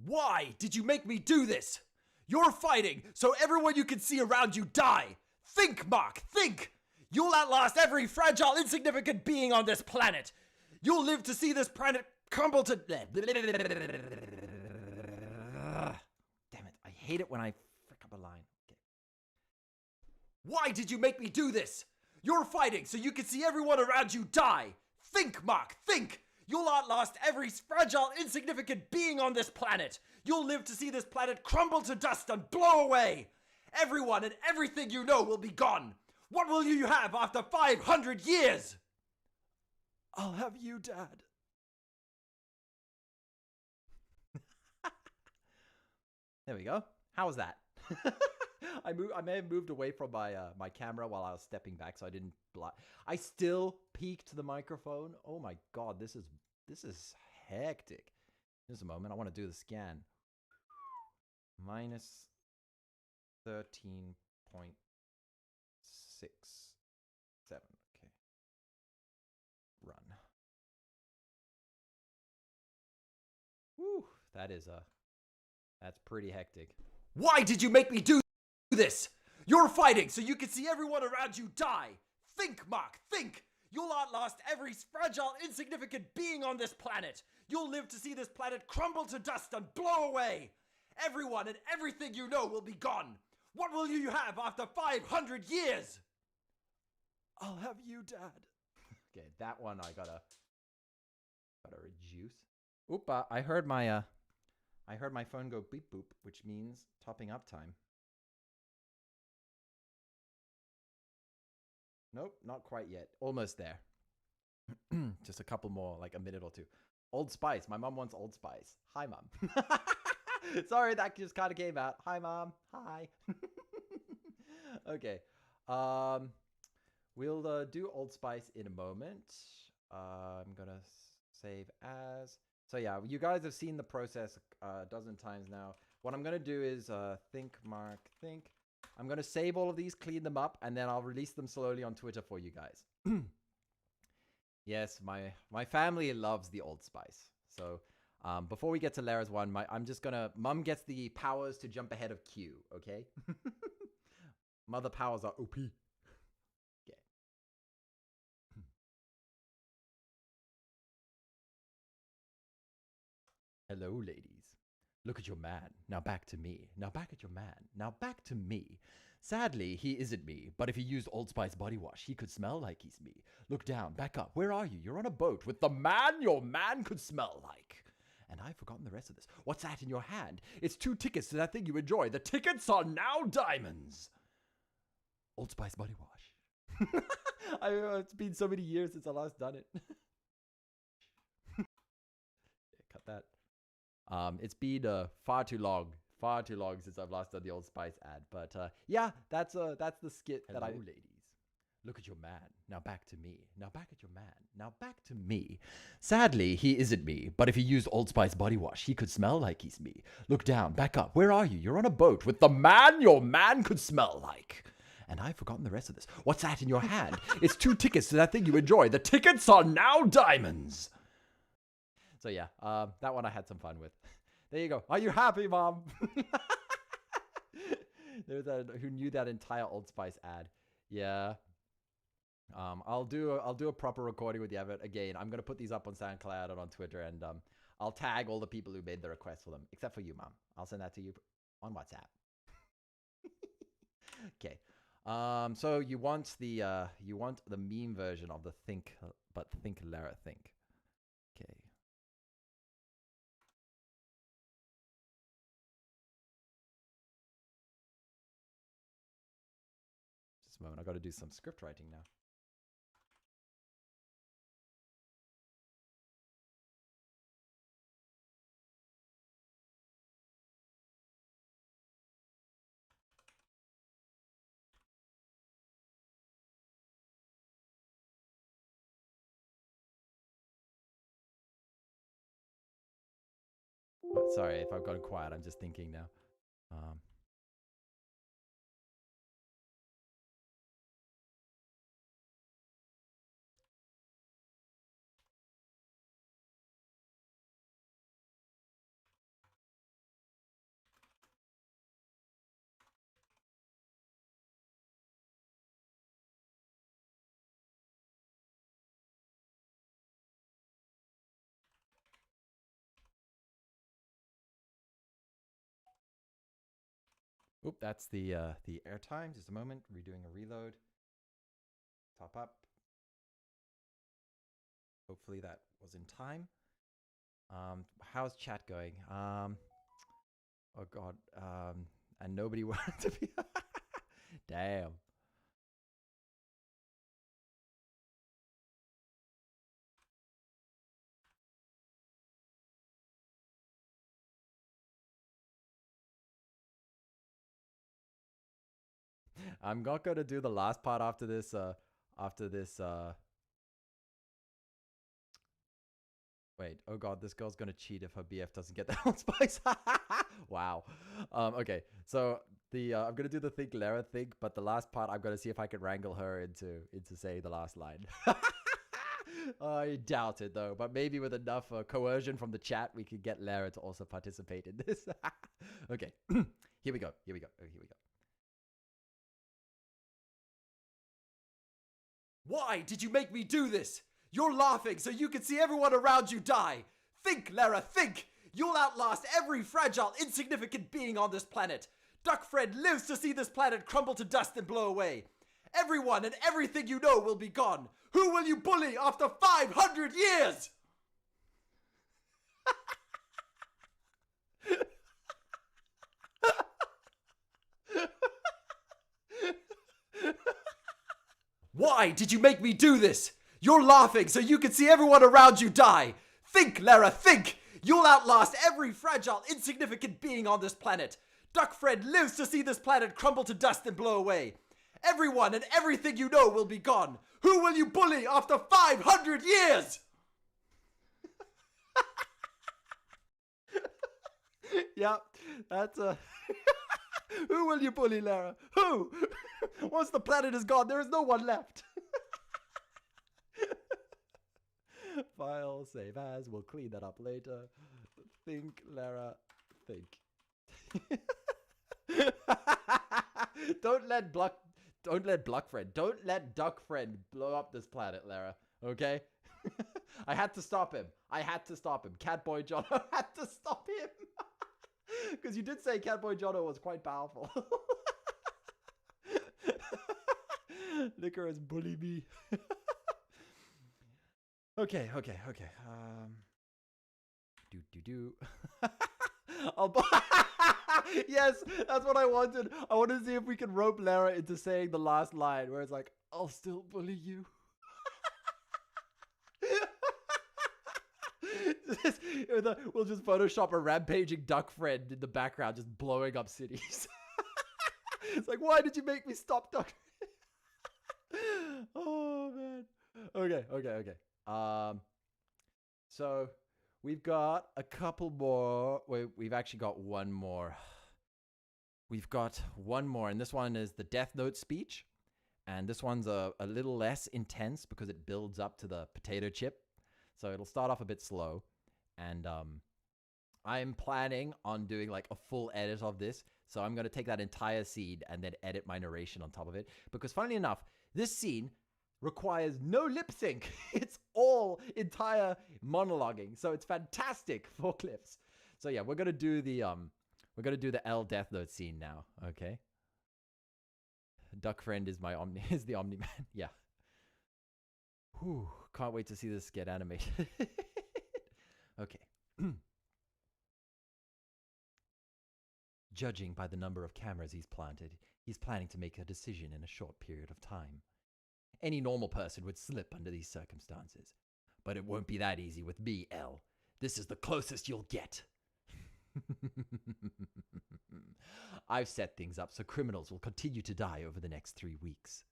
Why did you make me do this? You're fighting so everyone you can see around you die. Think, Mark, think! You'll outlast every fragile, insignificant being on this planet. You'll live to see this planet crumble to... Damn it, I hate it when I frick up a line. Okay. Why did you make me do this? You're fighting so you can see everyone around you die. Think, Mark, think! You'll outlast every fragile, insignificant being on this planet. You'll live to see this planet crumble to dust and blow away. Everyone and everything you know will be gone. What will you have after 500 years? I'll have you, Dad. There we go. How was that? I may have moved away from my camera while I was stepping back, so I didn't. I still peeked the microphone. Oh my god, this is hectic. Just a moment. I want to do the scan. Minus 13.67. Okay. Run. Woo. That's pretty hectic. Why did you make me do this? You're fighting so you can see everyone around you die. Think, Mark, think! You'll outlast every fragile, insignificant being on this planet. You'll live to see this planet crumble to dust and blow away. Everyone and everything you know will be gone. What will you have after 500 years? I'll have you, Dad. Okay, that one I gotta reduce. Oop! I heard my phone go beep boop, which means topping up time. Nope, not quite yet. Almost there. Just a couple more, like a minute or two. Old Spice. My mom wants Old Spice. Hi, Mom. Sorry, that just kind of came out. Hi, Mom. Hi. Okay. We'll do Old Spice in a moment. I'm going to save as. So yeah, you guys have seen the process a dozen times now. What I'm going to do is think, Mark, think. I'm going to save all of these, clean them up, and then I'll release them slowly on Twitter for you guys. Yes, my family loves the Old Spice. So before we get to Lara's one, Mum gets the powers to jump ahead of Q, okay? Mother powers are OP. Okay. Hello, ladies. Look at your man. Now back to me. Now back at your man. Now back to me. Sadly, he isn't me, but if he used Old Spice body wash, he could smell like he's me. Look down, back up. Where are you? You're on a boat with the man your man could smell like. And I've forgotten the rest of this. What's that in your hand? It's 2 tickets to that thing you enjoy. The tickets are now diamonds. Old Spice body wash. It's been so many years since I last done it. Yeah, cut that. It's been far too long since I've last done the Old Spice ad. But yeah, that's the skit. Hello, that I ladies. Look at your man. Now back to me. Now back at your man. Now back to me. Sadly, he isn't me, but if he used Old Spice body wash, he could smell like he's me. Look down, back up. Where are you? You're on a boat with the man your man could smell like. And I've forgotten the rest of this. What's that in your hand? It's 2 tickets to that thing you enjoy. The tickets are now diamonds. So yeah, that one I had some fun with. There you go. Are you happy, Mom? There's that who knew that entire Old Spice ad. Yeah. I'll do a proper recording with the effort. Again, I'm gonna put these up on SoundCloud and on Twitter, and I'll tag all the people who made the request for them, except for you, Mom. I'll send that to you on WhatsApp. Okay. So you want the meme version of the think Lara think. Okay. Just a moment. I got to do some script writing now. Oh, sorry if I've gone quiet. I'm just thinking now. Oop, that's the airtime. Just a moment. Redoing a reload. Top up. Hopefully that was in time. How's chat going? Oh God. And nobody wanted to be. Damn. I'm not gonna do the last part after this. Wait. Oh God, this girl's gonna cheat if her BF doesn't get that Old Spice. Wow. Okay. So I'm gonna do the think Lara thing, but the last part I'm gonna see if I can wrangle her into saying the last line. I doubt it though, but maybe with enough coercion from the chat, we could get Lara to also participate in this. Okay. Here we go. Here we go. Here we go. Why did you make me do this? You're laughing so you can see everyone around you die. Think, Lara, think. You'll outlast every fragile, insignificant being on this planet. Duckfriend lives to see this planet crumble to dust and blow away. Everyone and everything you know will be gone. Who will you bully after 500 years? Why did you make me do this? You're laughing so you can see everyone around you die. Think, Lara, think. You'll outlast every fragile, insignificant being on this planet. Duckfriend lives to see this planet crumble to dust and blow away. Everyone and everything you know will be gone. Who will you bully after 500 years? Yep, that's a... Who will you bully, Lara? Who? Once the planet is gone, there is no one left. File, save as. We'll clean that up later. Think, Lara, think. Don't let Duckfriend blow up this planet, Lara. Okay? I had to stop him. Catboy Jono had to stop him. Because you did say Catboy Jono was quite powerful. Liquor has bullied me. Okay. Do. Yes, that's what I wanted. I wanted to see if we can rope Lara into saying the last line, where it's like, "I'll still bully you." We'll just Photoshop a rampaging duck friend in the background, just blowing up cities. It's like, why did you make me stop duck? Oh man. Okay. So we've got a couple more. Wait, we've actually got one more. We've got one more, and this one is the Death Note speech. And this one's a little less intense because it builds up to the potato chip. So it'll start off a bit slow. And I'm planning on doing like a full edit of this. So I'm going to take that entire scene and then edit my narration on top of it. Because funnily enough, this scene requires no lip sync. It's all entire monologuing. So it's fantastic for clips. So yeah, we're going to do the L Death Note scene now, okay? Duck friend is the Omni Man. Yeah. Whew, can't wait to see this get animated. Okay. Judging by the number of cameras he's planted, he's planning to make a decision in a short period of time. Any normal person would slip under these circumstances. But it won't be that easy with me, L. This is the closest you'll get. I've set things up so criminals will continue to die over the next 3 weeks.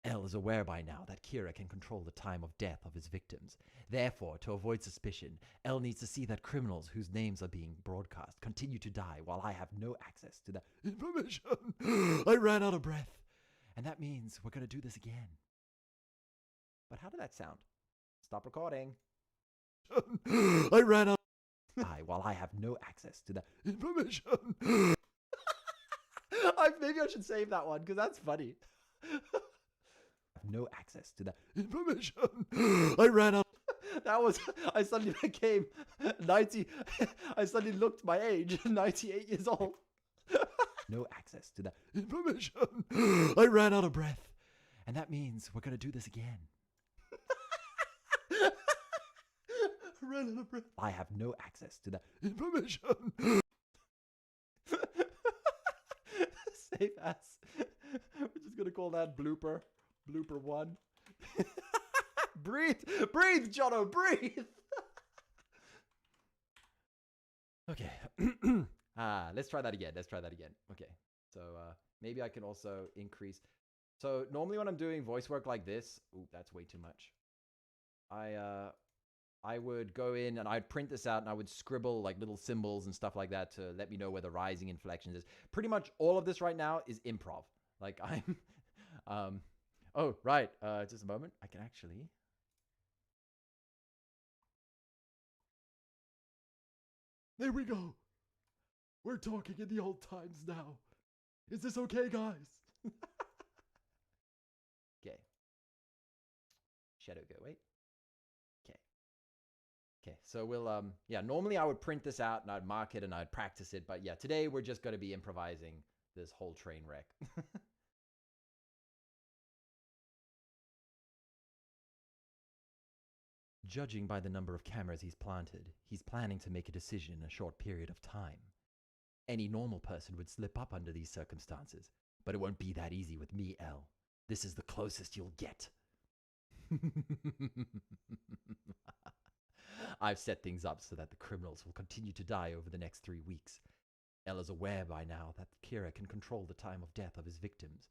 L is aware by now that Kira can control the time of death of his victims. Therefore, to avoid suspicion, L needs to see that criminals whose names are being broadcast continue to die while I have no access to that information. I ran out of breath. And that means we're going to do this again. But how did that sound? Stop recording. I ran out of while I have no access to that information. Maybe I should save that one because that's funny. No access to that information. I ran out. I suddenly became 90. I suddenly looked my age, 98 years old. No access to that information. I ran out of breath. And that means we're going to do this again. Ran out of breath. I have no access to that information. Safe ass. We're just going to call that blooper. Blooper 1. Breathe! Breathe, Jono! Breathe! Okay. Let's try that again. Okay. So maybe I can also increase. So normally when I'm doing voice work like this, ooh, that's way too much. I would go in and I'd print this out and I would scribble like little symbols and stuff like that to let me know where the rising inflections is. Pretty much all of this right now is improv. Like I'm oh, right. Just a moment. I can actually. There we go. We're talking in the old times now. Is this okay, guys? Okay. Shadow go, wait. Okay. Okay, so we'll, yeah, normally I would print this out and I'd mark it and I'd practice it. But yeah, today we're just going to be improvising this whole train wreck. Judging by the number of cameras he's planted, he's planning to make a decision in a short period of time. Any normal person would slip up under these circumstances, but it won't be that easy with me, L. This is the closest you'll get. I've set things up so that the criminals will continue to die over the next 3 weeks. L is aware by now that Kira can control the time of death of his victims.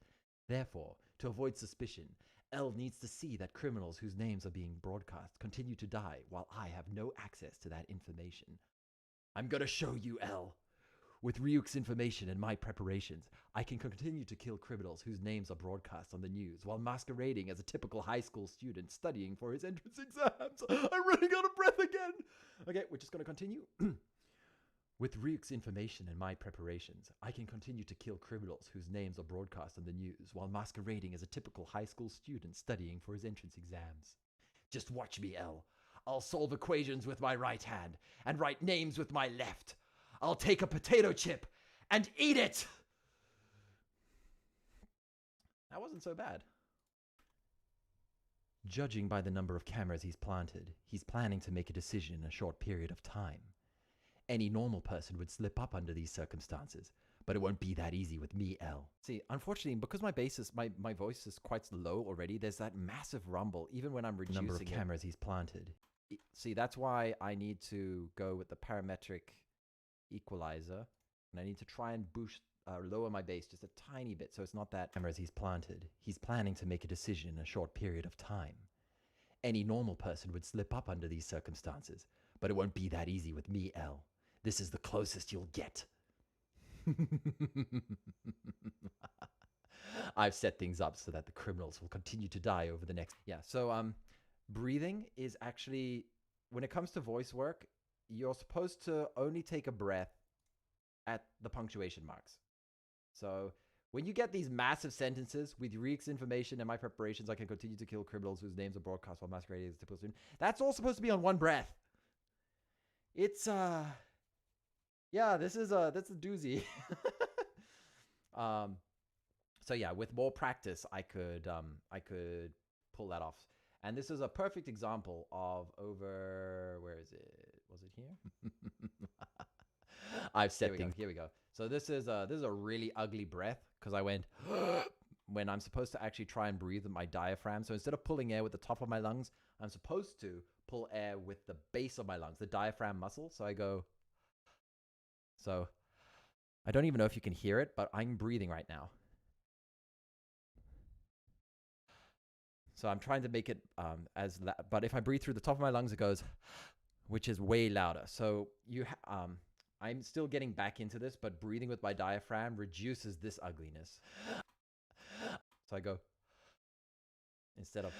Therefore, to avoid suspicion, L needs to see that criminals whose names are being broadcast continue to die while I have no access to that information. I'm gonna show you, L. With Ryuk's information and my preparations, I can continue to kill criminals whose names are broadcast on the news while masquerading as a typical high school student studying for his entrance exams. I'm running out of breath again. Okay, we're just gonna continue. With Ryuk's information and my preparations, I can continue to kill criminals whose names are broadcast on the news while masquerading as a typical high school student studying for his entrance exams. Just watch me, L. I'll solve equations with my right hand and write names with my left. I'll take a potato chip and eat it! That wasn't so bad. Judging by the number of cameras he's planted, he's planning to make a decision in a short period of time. Any normal person would slip up under these circumstances, but it won't be that easy with me, L. See, unfortunately, because my voice is quite low already, there's that massive rumble, even when I'm reducing the number of cameras he's planted. See, that's why I need to go with the parametric equalizer, and I need to try and lower my bass just a tiny bit, so it's not that cameras he's planted. He's planning to make a decision in a short period of time. Any normal person would slip up under these circumstances, but it won't be that easy with me, L. This is the closest you'll get. I've set things up so that the criminals will continue to die over the next... Yeah, so breathing is actually when it comes to voice work, you're supposed to only take a breath at the punctuation marks. So when you get these massive sentences with Reek's information and my preparations, I can continue to kill criminals whose names are broadcast while masquerading as a typical student. That's all supposed to be on one breath. It's yeah, that's a doozy. So yeah, with more practice, I could pull that off. And this is a perfect example of where is it? Was it here? I've set things. Here we go. So this is a really ugly breath because I went when I'm supposed to actually try and breathe with my diaphragm. So instead of pulling air with the top of my lungs, I'm supposed to pull air with the base of my lungs, the diaphragm muscle. So I go. So I don't even know if you can hear it, but I'm breathing right now. So I'm trying to make it but if I breathe through the top of my lungs, it goes, which is way louder. So I'm still getting back into this, but breathing with my diaphragm reduces this ugliness. So I go, instead of,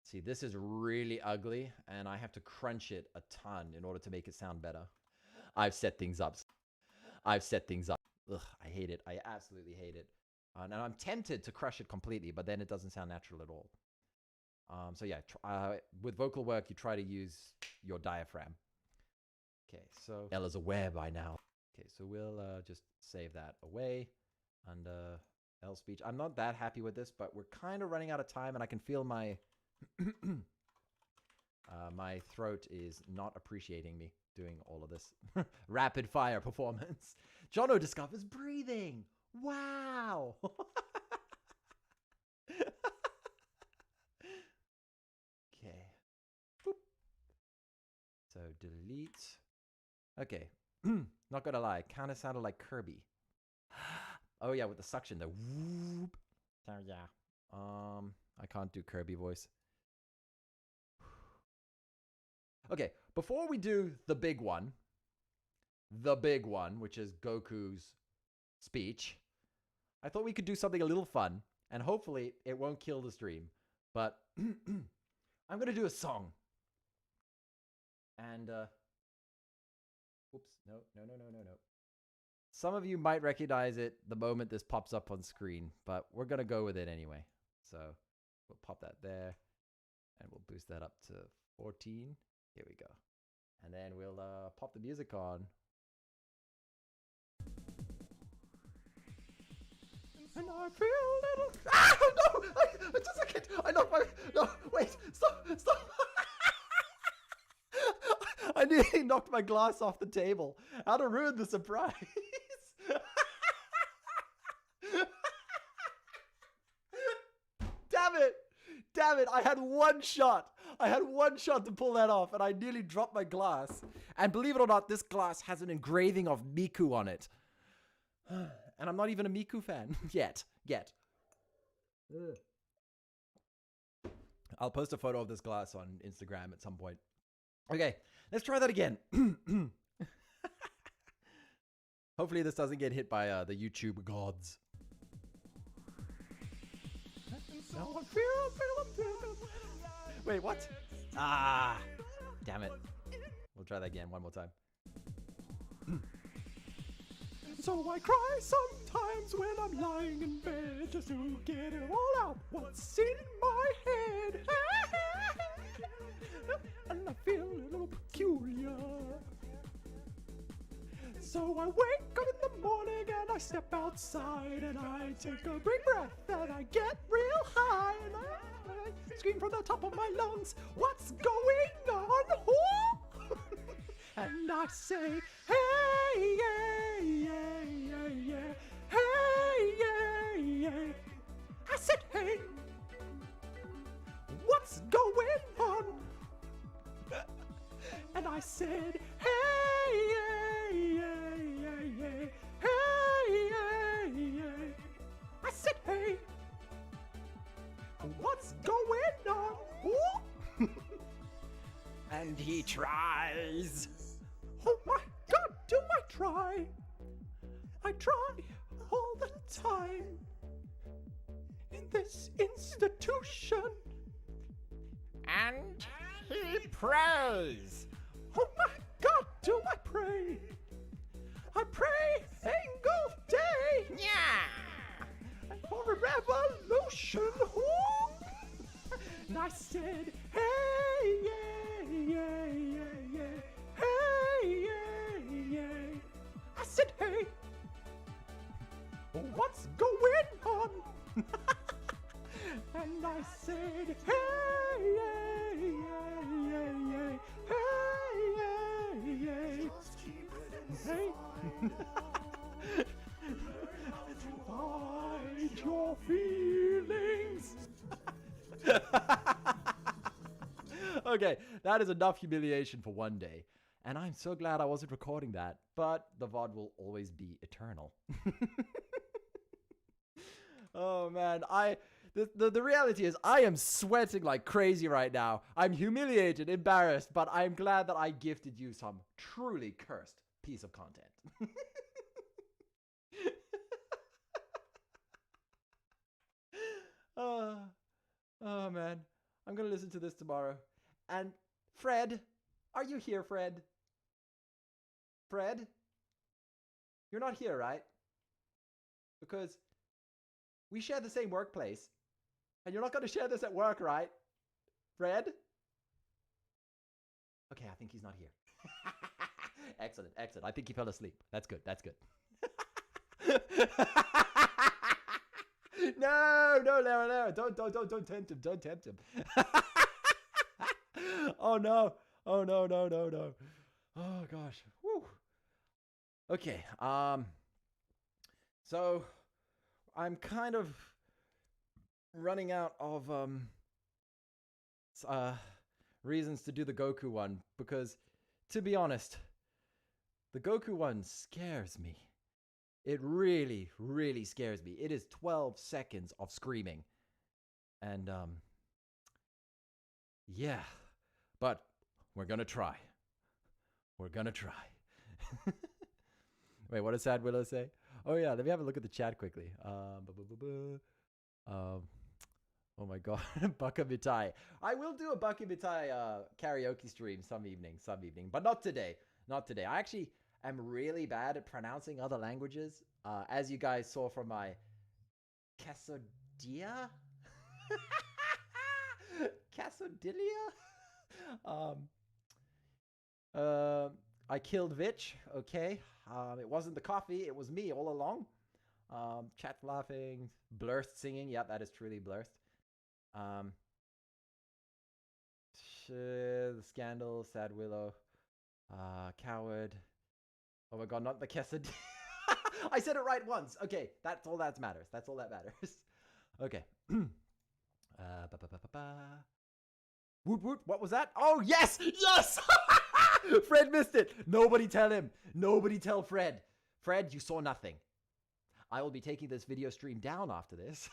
see, this is really ugly, and I have to crunch it a ton in order to make it sound better. I've set things up. Ugh, I hate it. I absolutely hate it. And I'm tempted to crush it completely, but then it doesn't sound natural at all. So yeah, with vocal work, you try to use your diaphragm. Okay, so Ella's aware by now. Okay, so we'll just save that away. And L speech. I'm not that happy with this, but we're kind of running out of time, and I can feel my my throat is not appreciating me doing all of this rapid fire performance. Jono discovers breathing. Wow. Okay. Boop. So delete. Okay. Not gonna lie, kind of sounded like Kirby. Oh yeah, with the suction, the whoop. So yeah. I can't do Kirby voice. Okay, before we do the big one, which is Goku's speech, I thought we could do something a little fun, and hopefully it won't kill the stream. But I'm gonna do a song. And oops, no. Some of you might recognize it the moment this pops up on screen, but we're gonna go with it anyway. So we'll pop that there, and we'll boost that up to 14. Here we go. And then we'll pop the music on. And I feel a little... Ah, no! Just a second! I knocked my... No, wait! Stop! I nearly knocked my glass off the table. How to ruin the surprise. Damn it! I had one shot to pull that off, and I nearly dropped my glass. And believe it or not, this glass has an engraving of Miku on it. And I'm not even a Miku fan yet. Ugh. I'll post a photo of this glass on Instagram at some point. Okay, let's try that again. Hopefully this doesn't get hit by the YouTube gods. Wait, what? Ah, damn it. We'll try that again one more time. So I cry sometimes when I'm lying in bed just to get it all out what's in my head. And I feel a little peculiar. So I wake up in the morning and I step outside and I take a big breath and I get real high and I scream from the top of my lungs, what's going on? And I say, hey, yeah, yeah, yeah, yeah, hey, yeah, yeah. I said, hey, what's going on? And I said, hey, yeah, yeah, yeah, yeah, hey, yeah, yeah. I said, hey, what's going on? And he tries. Oh my God, do I try? I try all the time in this institution. And he prays. Oh my God, do I pray? I pray angle day. Yeah. For a revolution. Ooh. And I said, hey, yeah, yeah, yeah, yeah. Hey, yeah, yeah. I said, hey. What's going on? And I said, hey, yeah, yeah, yeah, yeah. Hey, yeah, yeah. Hey. Hide your feelings. Okay, that is enough humiliation for one day. And I'm so glad I wasn't recording that. But the VOD will always be eternal. Oh man, the reality is I am sweating like crazy right now. I'm humiliated, embarrassed, but I'm glad that I gifted you some truly cursed piece of content. Oh man, I'm gonna listen to this tomorrow. And Fred, are you here, Fred? Fred? You're not here, right? Because we share the same workplace. And you're not gonna share this at work, right? Fred? Okay, I think he's not here. Excellent, excellent. I think he fell asleep. That's good, that's good. No, Lara, don't tempt him, don't tempt him. Oh no, no. Oh gosh, woo. Okay, so I'm kind of running out of reasons to do the Goku one because, to be honest, the Goku one scares me. It really, really scares me. It is 12 seconds of screaming. And, yeah. But we're gonna try. We're gonna try. Wait, what does Sad Willow say? Oh, yeah, let me have a look at the chat quickly. Oh, my God. Baka Mitai. I will do a Baka Mitai karaoke stream some evening. But not today. Not today. I actually am really bad at pronouncing other languages. As you guys saw from my Quesadilla? Quesadilla? I killed Vitch. Okay. It wasn't the coffee. It was me all along. Chat laughing. Blurst singing. Yep, that is truly Blurst. The Scandal. Sad Willow. Coward. Oh my God, not the quesadilla. I said it right once. Okay, that's all that matters. That's all that matters. Okay. Woot woot, what was that? Oh, yes! Yes! Fred missed it. Nobody tell him. Nobody tell Fred. Fred, you saw nothing. I will be taking this video stream down after this.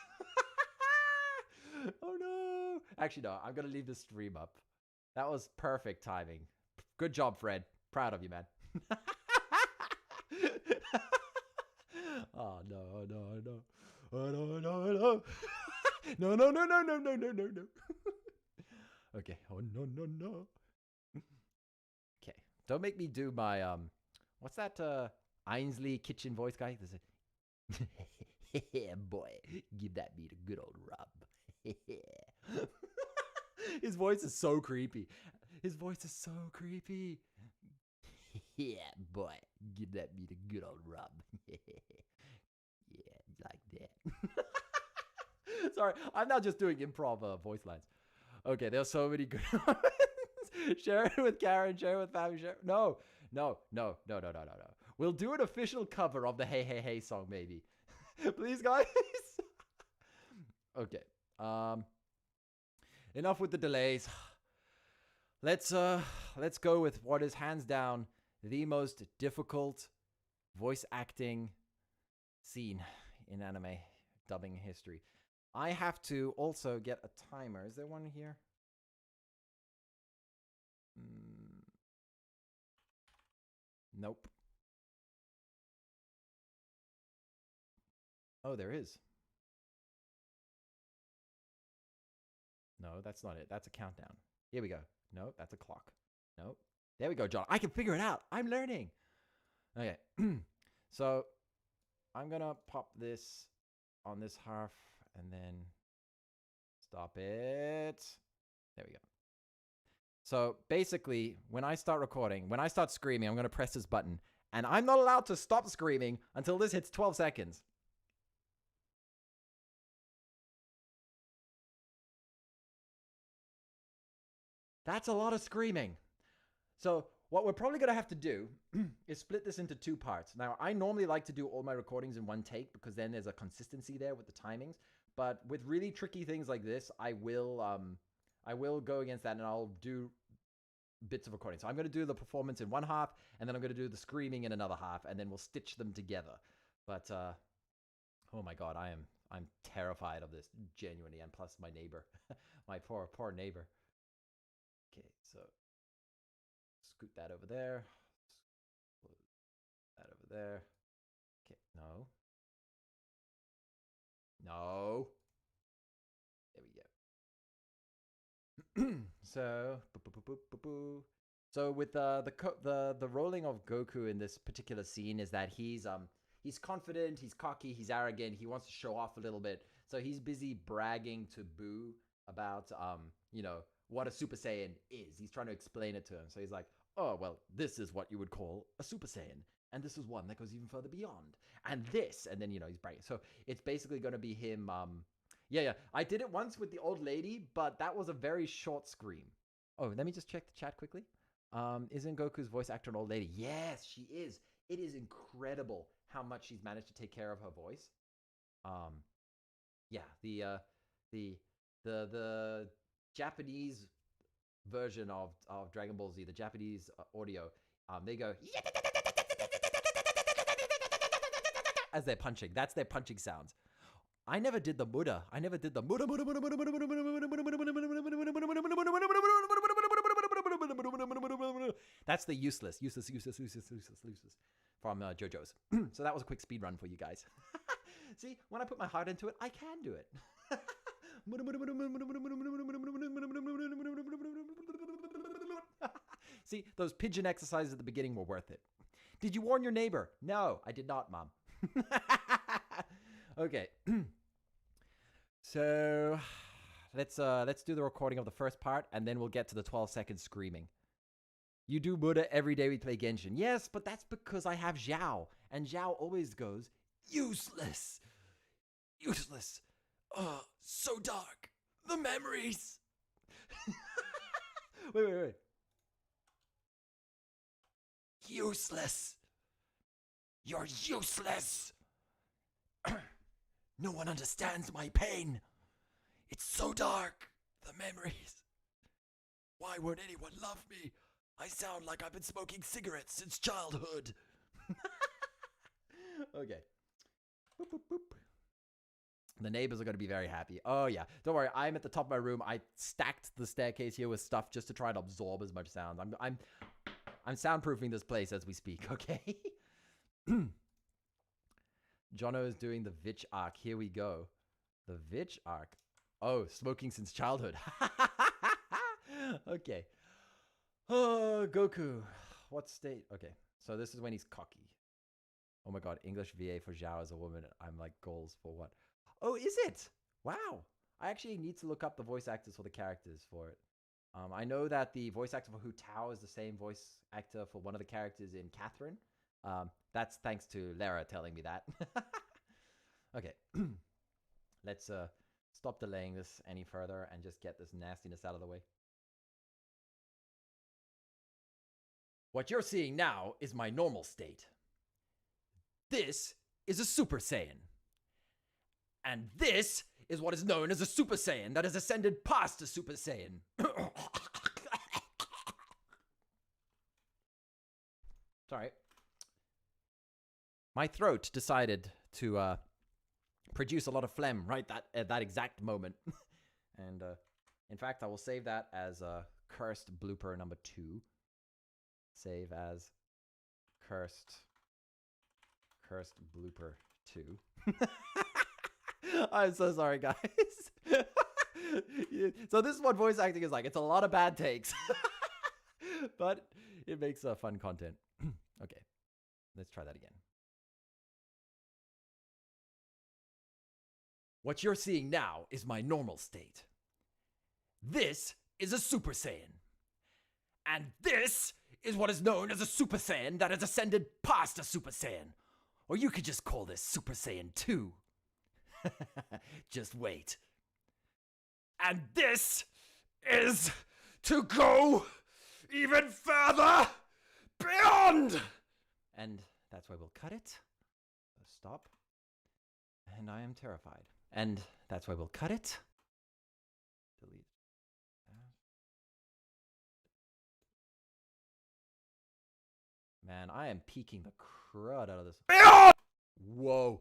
Oh no. Actually, no, I'm going to leave this stream up. That was perfect timing. Good job, Fred. Proud of you, man. Oh, no. Oh, no. No. Okay. Oh, no. Okay. Don't make me do my, what's that, Ainsley kitchen voice guy? There's a, yeah, boy, give that meat a good old rub. His voice is so creepy. Yeah, boy, give that meat a good old rub. Yeah, like that. Sorry, I'm not just doing improv voice lines. Okay, there's so many good ones. Share it with Karen, share it with family, share. No. We'll do an official cover of the Hey Hey Hey song, maybe. Please, guys. Okay. Enough with the delays. Let's go with what is hands down the most difficult voice acting scene in anime dubbing history. I have to also get a timer. Is there one here? Nope. Oh, there is. No, that's not it. That's a countdown. Here we go. Nope, that's a clock. Nope. There we go, John. I can figure it out. I'm learning. Okay. So I'm going to pop this on this half and then stop it. There we go. So basically, when I start recording, when I start screaming, I'm going to press this button. And I'm not allowed to stop screaming until this hits 12 seconds. That's a lot of screaming. So what we're probably going to have to do is split this into 2 parts. Now, I normally like to do all my recordings in one take because then there's a consistency there with the timings. But with really tricky things like this, I will go against that and I'll do bits of recording. So I'm going to do the performance in one half and then I'm going to do the screaming in another half and then we'll stitch them together. But oh my God, I'm terrified of this genuinely, and plus my neighbor, my poor neighbor. Okay, so scoot that over there. That over there. Okay, no. No. There we go. So with the rolling of Goku in this particular scene is that he's confident, he's cocky, he's arrogant, he wants to show off a little bit. So he's busy bragging to Boo about you know, what a Super Saiyan is. He's trying to explain it to him. So he's like, oh, well, this is what you would call a Super Saiyan. And this is one that goes even further beyond. And this, and then, you know, he's bragging. So it's basically going to be him. Yeah. I did it once with the old lady, but that was a very short scream. Oh, let me just check the chat quickly. Isn't Goku's voice actor an old lady? Yes, she is. It is incredible how much she's managed to take care of her voice. Yeah, the Japanese version of Dragon Ball Z, the Japanese audio, they go as they're punching. That's their punching sounds. I never did the Muda. I never did the Muda. That's the useless from Jojos. So that was a quick speed run for you guys. See, when I put my heart into it, I can do it. See, those pigeon exercises at the beginning were worth it. Did you warn your neighbor? No, I did not, Mom. Okay. So let's do the recording of the first part, and then we'll get to the 12-second screaming. You do Buddha every day we play Genshin. Yes, but that's because I have Zhao, and Zhao always goes, useless. Useless. Oh, so dark. The memories. Wait. Useless. You're useless. No one understands my pain. It's so dark. The memories. Why won't anyone love me? I sound like I've been smoking cigarettes since childhood. Okay. Boop, boop, boop. The neighbors are going to be very happy. Oh, yeah. Don't worry. I'm at the top of my room. I stacked the staircase here with stuff just to try and absorb as much sound. I'm soundproofing this place as we speak, okay? Jono is doing the Vich arc. Here we go. The Vich arc. Oh, smoking since childhood. Okay. Oh, Goku. What state? Okay. So this is when he's cocky. Oh my God. English VA for Zhao as a woman. I'm like, goals for what? Oh, is it? Wow. I actually need to look up the voice actors for the characters for it. I know that the voice actor for Hu Tao is the same voice actor for one of the characters in Catherine. That's thanks to Lara telling me that. Okay. Let's stop delaying this any further and just get this nastiness out of the way. What you're seeing now is my normal state. This is a Super Saiyan. And this is what is known as a Super Saiyan that has ascended past a Super Saiyan. Sorry. My throat decided to produce a lot of phlegm right at that exact moment. And in fact, I will save that as a cursed blooper number 2. Save as cursed blooper 2. I'm so sorry, guys. So this is what voice acting is like. It's a lot of bad takes. But It makes fun content. Okay, let's try that again. What you're seeing now is my normal state. This is a Super Saiyan. And this is what is known as a Super Saiyan that has ascended past a Super Saiyan. Or you could just call this Super Saiyan 2. Just wait. And this is to go even further beyond! And that's why we'll cut it. So stop. And I am terrified. And that's why we'll cut it. Delete. Man, I am peeking the crud out of this. Whoa.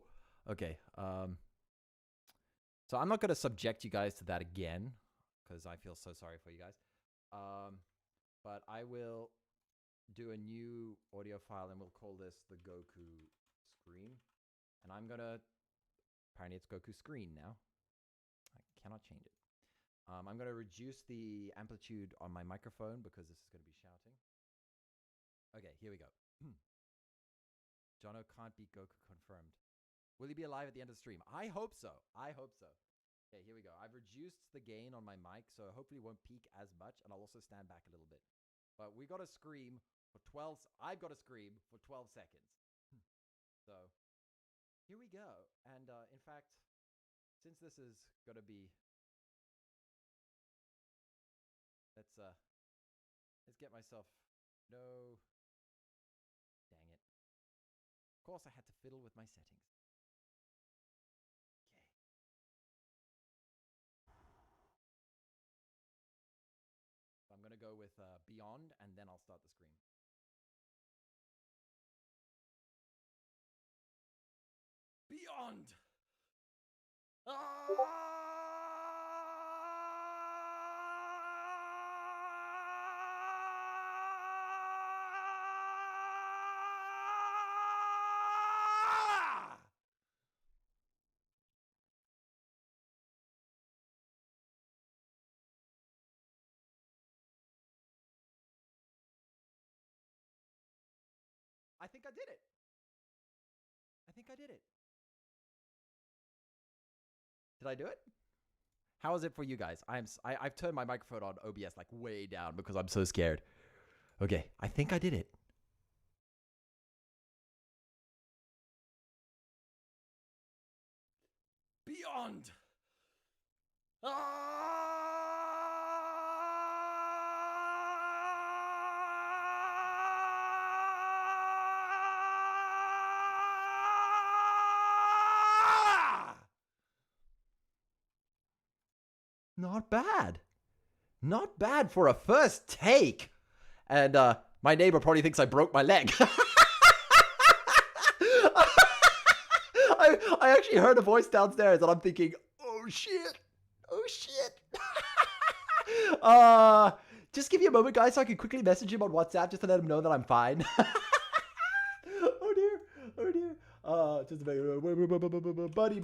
Okay. So I'm not going to subject you guys to that again, because I feel so sorry for you guys. But I will do a new audio file, and we'll call this the Goku scream. And I'm going to... Apparently it's Goku screen now. I cannot change it. I'm going to reduce the amplitude on my microphone because this is going to be shouting. Okay, here we go. Jono can't beat Goku confirmed. Will he be alive at the end of the stream? I hope so. I hope so. Okay, here we go. I've reduced the gain on my mic, so hopefully it won't peak as much, and I'll also stand back a little bit. But we got to scream for 12... I've got to scream for 12 seconds. So, here we go. And, in fact, since this is going to be... Let's get myself... No... Dang it. Of course I had to fiddle with my settings. Okay. So I'm going to go with Beyond, and then I'll start the scream. Beyond! I think I did it. I think I did it. Did I do it? How is it for you guys? I've turned my microphone on OBS like way down because I'm so scared. Okay, I think I did it. Beyond. Not bad. Not bad for a first take. And my neighbor probably thinks I broke my leg. I actually heard a voice downstairs and I'm thinking, oh shit. Oh shit. Just give me a moment, guys, so I can quickly message him on WhatsApp just to let him know that I'm fine. Oh dear. Oh dear. Just a minute. Buddy.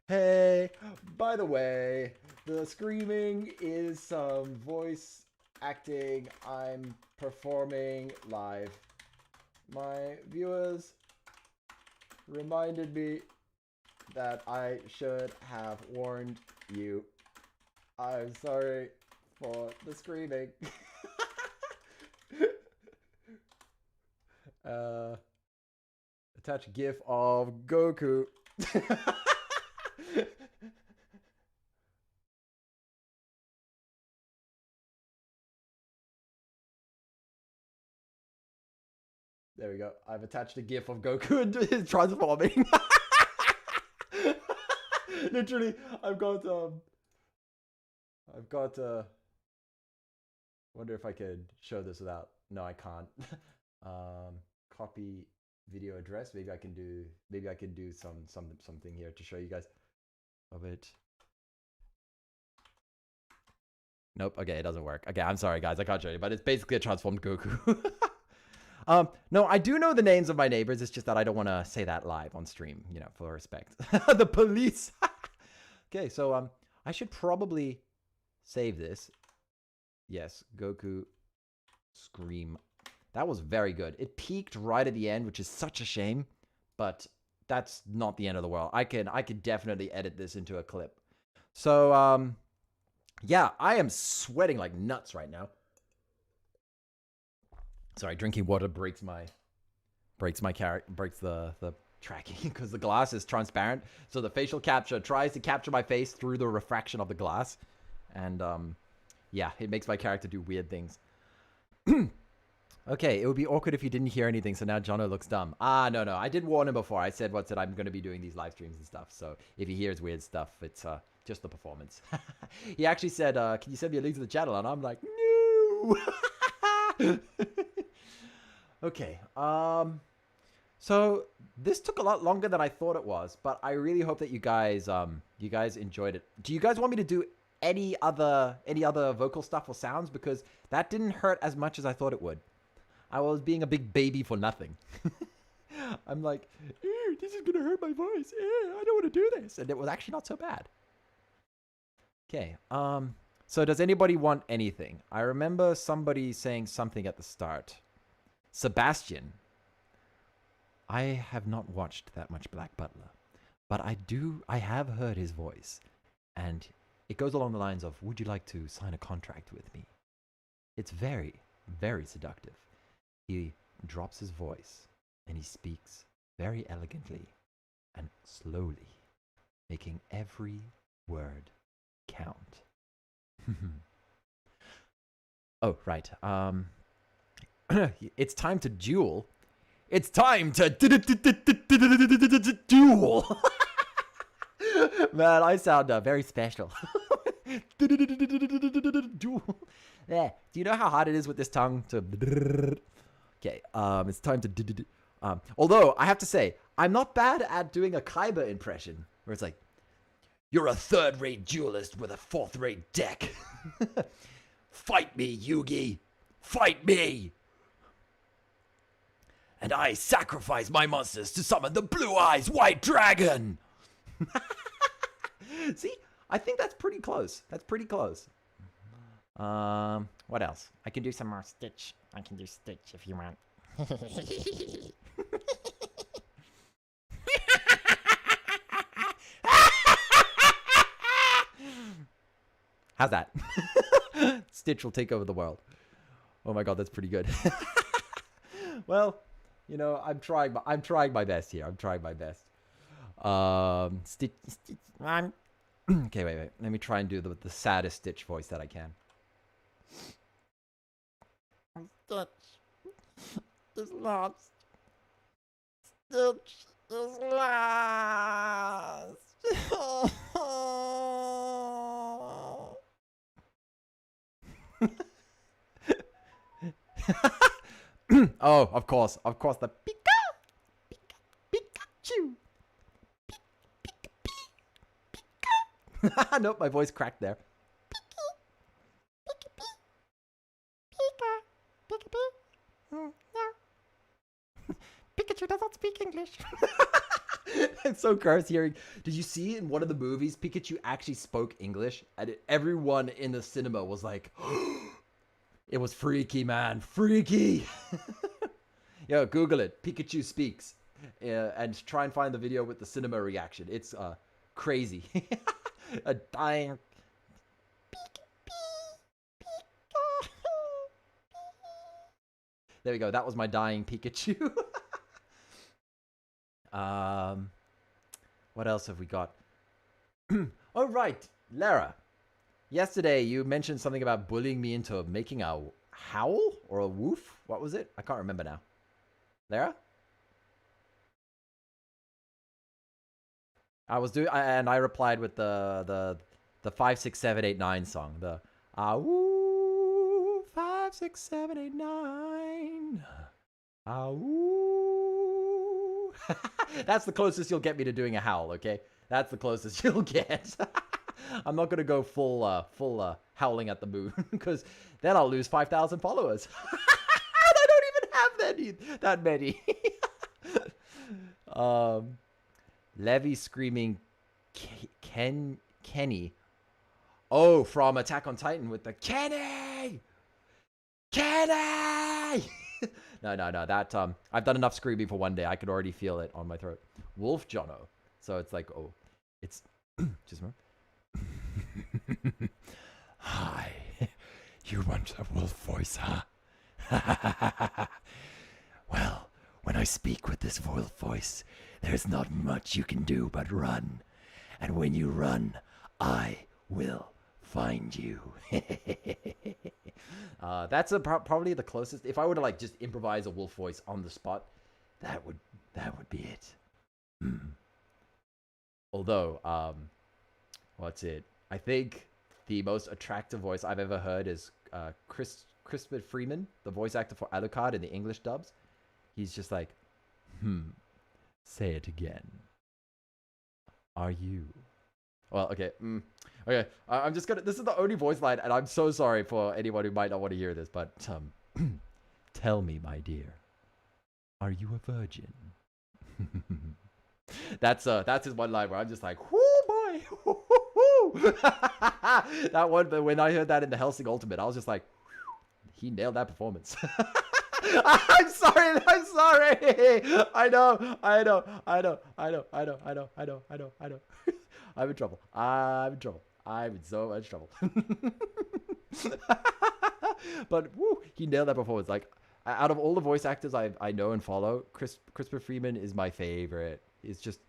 Hey, by the way, the screaming is some voice acting I'm performing live. My viewers reminded me that I should have warned you. I'm sorry for the screaming. Attach GIF of Goku. There we go. I've attached a GIF of Goku and transforming. Literally, I've got wonder if I could show this without. No, I can't. Copy video address. Maybe I can do something here to show you guys of it. Nope. Okay, it doesn't work. Okay, I'm sorry guys, I can't show you, but it's basically a transformed Goku. No, I do know the names of my neighbors. It's just that I don't want to say that live on stream, you know, for respect. The police. Okay, so I should probably save this. Yes, Goku scream. That was very good. It peaked right at the end, which is such a shame, but that's not the end of the world. I could definitely edit this into a clip. So, yeah, I am sweating like nuts right now. Sorry, drinking water breaks the tracking because the glass is transparent. So the facial capture tries to capture my face through the refraction of the glass. And, yeah, it makes my character do weird things. Okay, it would be awkward if you didn't hear anything, so now Jono looks dumb. No. I did warn him before. I said, I'm going to be doing these live streams and stuff. So if he hears weird stuff, it's just the performance. He actually said, can you send me a link to the channel? And I'm like, no! Okay, so this took a lot longer than I thought it was, but I really hope that you guys enjoyed it. Do you guys want me to do any other vocal stuff or sounds? Because that didn't hurt as much as I thought it would. I was being a big baby for nothing. I'm like, this is gonna hurt my voice. I don't want to do this, and it was actually not so bad. Okay, so does anybody want anything? I remember somebody saying something at the start. Sebastian. I have not watched that much Black Butler, but I have heard his voice, and it goes along the lines of, would you like to sign a contract with me? It's very, very seductive. He drops his voice, and he speaks very elegantly and slowly, making every word count. Oh, right. It's time to duel. It's time to duel. Man, I sound very special. Duel. Yeah. Do you know how hard it is with this tongue to? Okay. It's time to. Although I have to say, I'm not bad at doing a Kaiba impression, where it's like, "You're a third-rate duelist with a fourth-rate deck. Fight me, Yugi. Fight me. And I sacrifice my monsters to summon the Blue Eyes White Dragon." See, I think that's pretty close. That's pretty close. What else? I can do some more Stitch. I can do Stitch if you want. How's that? Stitch will take over the world. Oh my god, that's pretty good. Well, you know, I'm trying my best here. I'm trying my best. Stitch. Okay, wait. Let me try and do the saddest Stitch voice that I can. Stitch is lost. Stitch is lost. Oh, of course, the Pikachu. Nope, my voice cracked there. Pikachu does not speak English. It's so gross hearing. Did you see in one of the movies, Pikachu actually spoke English? And everyone in the cinema was like, it was freaky, man. Freaky. Yo, Google it. Pikachu speaks. And try and find the video with the cinema reaction. It's crazy. A dying... There we go. That was my dying Pikachu. What else have we got? Oh, right. Lara. Yesterday, you mentioned something about bullying me into making a howl or a woof. What was it? I can't remember now. Lara? And I replied with the 5, 6, 7, 8, 9 song. The woo 5, 6, 7, 8, 9. Woo. That's the closest you'll get me to doing a howl. Okay, that's the closest you'll get. I'm not gonna go full howling at the moon because then I'll lose 5,000 followers. I don't even have that many. Levi screaming Kenny. Oh, from Attack on Titan with the Kenny! Kenny! No. That I've done enough screaming for one day. I could already feel it on my throat. Wolf Jono. So it's like, oh, it's just more. Hi. You want a wolf voice, huh? Well, when I speak with this wolf voice, there's not much you can do but run. And when you run, I will find you. That's probably the closest. If I were to like just improvise a wolf voice on the spot, that would be it. Although, what's it? I think the most attractive voice I've ever heard is Christopher Freeman, the voice actor for Alucard in the English dubs. He's just like, say it again. Are you? Well, okay. Okay. I'm just gonna. This is the only voice line, and I'm so sorry for anyone who might not want to hear this, but tell me, my dear, are you a virgin? That's his one line where I'm just like, whoo boy, that one. But when I heard that in the Helsing Ultimate, I was just like, he nailed that performance. I'm sorry. I know. I'm in trouble. I'm in so much trouble. But woo, he nailed that performance. Like, out of all the voice actors I know and follow, Christopher Freeman is my favorite. It's just,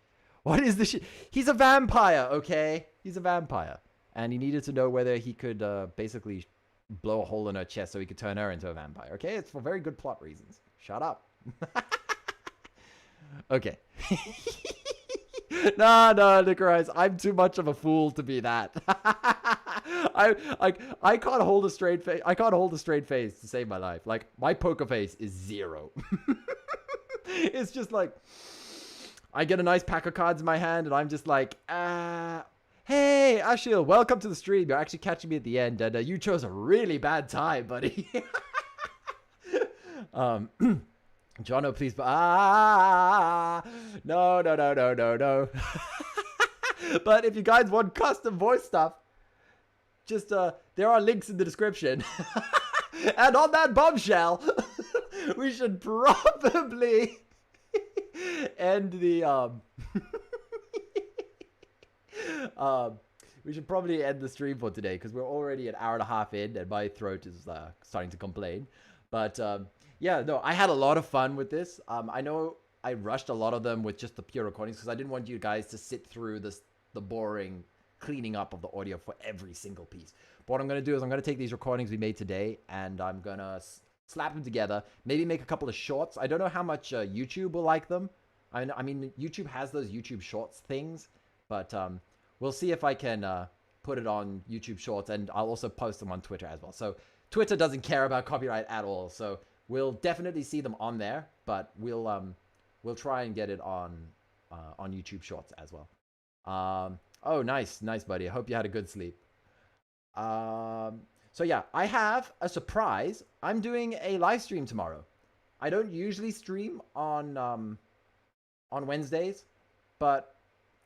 what is this shit? He's a vampire, okay? He's a vampire. And he needed to know whether he could basically blow a hole in her chest so he could turn her into a vampire, okay? It's for very good plot reasons. Shut up. Okay. No, Nicarise, I'm too much of a fool to be that. I can't hold a straight face. I can't hold a straight face to save my life. Like, my poker face is 0. It's just like, I get a nice pack of cards in my hand, and I'm just like, hey, Ashil, welcome to the stream. You're actually catching me at the end, and you chose a really bad time, buddy. Jono, please. No. But if you guys want custom voice stuff, just there are links in the description. And on that bombshell, we should probably end the we should probably end the stream for today, because we're already an hour and a half in and my throat is starting to complain. But yeah, no, I had a lot of fun with this. I know I rushed a lot of them with just the pure recordings because I didn't want you guys to sit through the boring cleaning up of the audio for every single piece. But what I'm going to do is I'm going to take these recordings we made today and I'm going to slap them together, maybe make a couple of shorts. I don't know how much YouTube will like them. I mean, YouTube has those YouTube Shorts things, but we'll see if I can put it on YouTube Shorts, and I'll also post them on Twitter as well. So Twitter doesn't care about copyright at all, so we'll definitely see them on there, but we'll try and get it on YouTube Shorts as well. Oh, nice, buddy. I hope you had a good sleep. So yeah, I have a surprise. I'm doing a live stream tomorrow. I don't usually stream on Wednesdays, but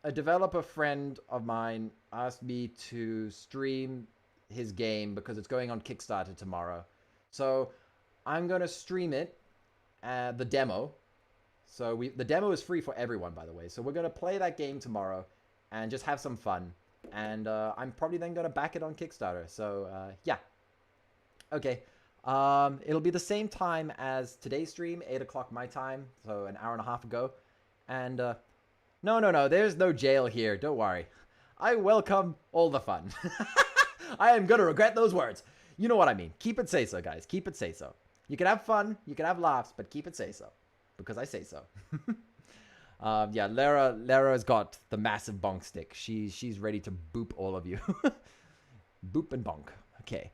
a developer friend of mine asked me to stream his game because it's going on Kickstarter tomorrow. So I'm going to stream it, the demo. So the demo is free for everyone, by the way. So we're going to play that game tomorrow and just have some fun. And I'm probably then going to back it on Kickstarter. So yeah. Okay. It'll be the same time as today's stream, 8 o'clock my time. So an hour and a half ago. And no, there's no jail here. Don't worry. I welcome all the fun. I am going to regret those words. You know what I mean. Keep it say-so, guys. Keep it say-so. You can have fun. You can have laughs, but keep it say-so. Because I say so. Yeah, Lara's got the massive bonk stick. She's ready to boop all of you. Boop and bonk. Okay.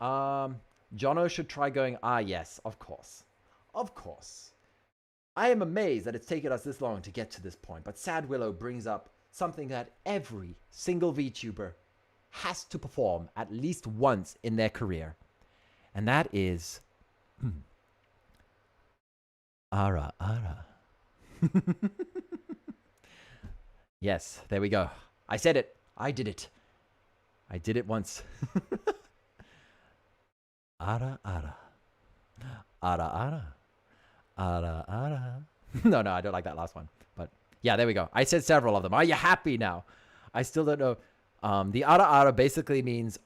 Jono should try going, yes, of course. Of course. I am amazed that it's taken us this long to get to this point, but Sad Willow brings up something that every single VTuber has to perform at least once in their career. And that is... Ara. Yes, there we go. I said it. I did it. I did it once. Ara. Ara. No, I don't like that last one. But yeah, there we go. I said several of them. Are you happy now? I still don't know. The ara basically means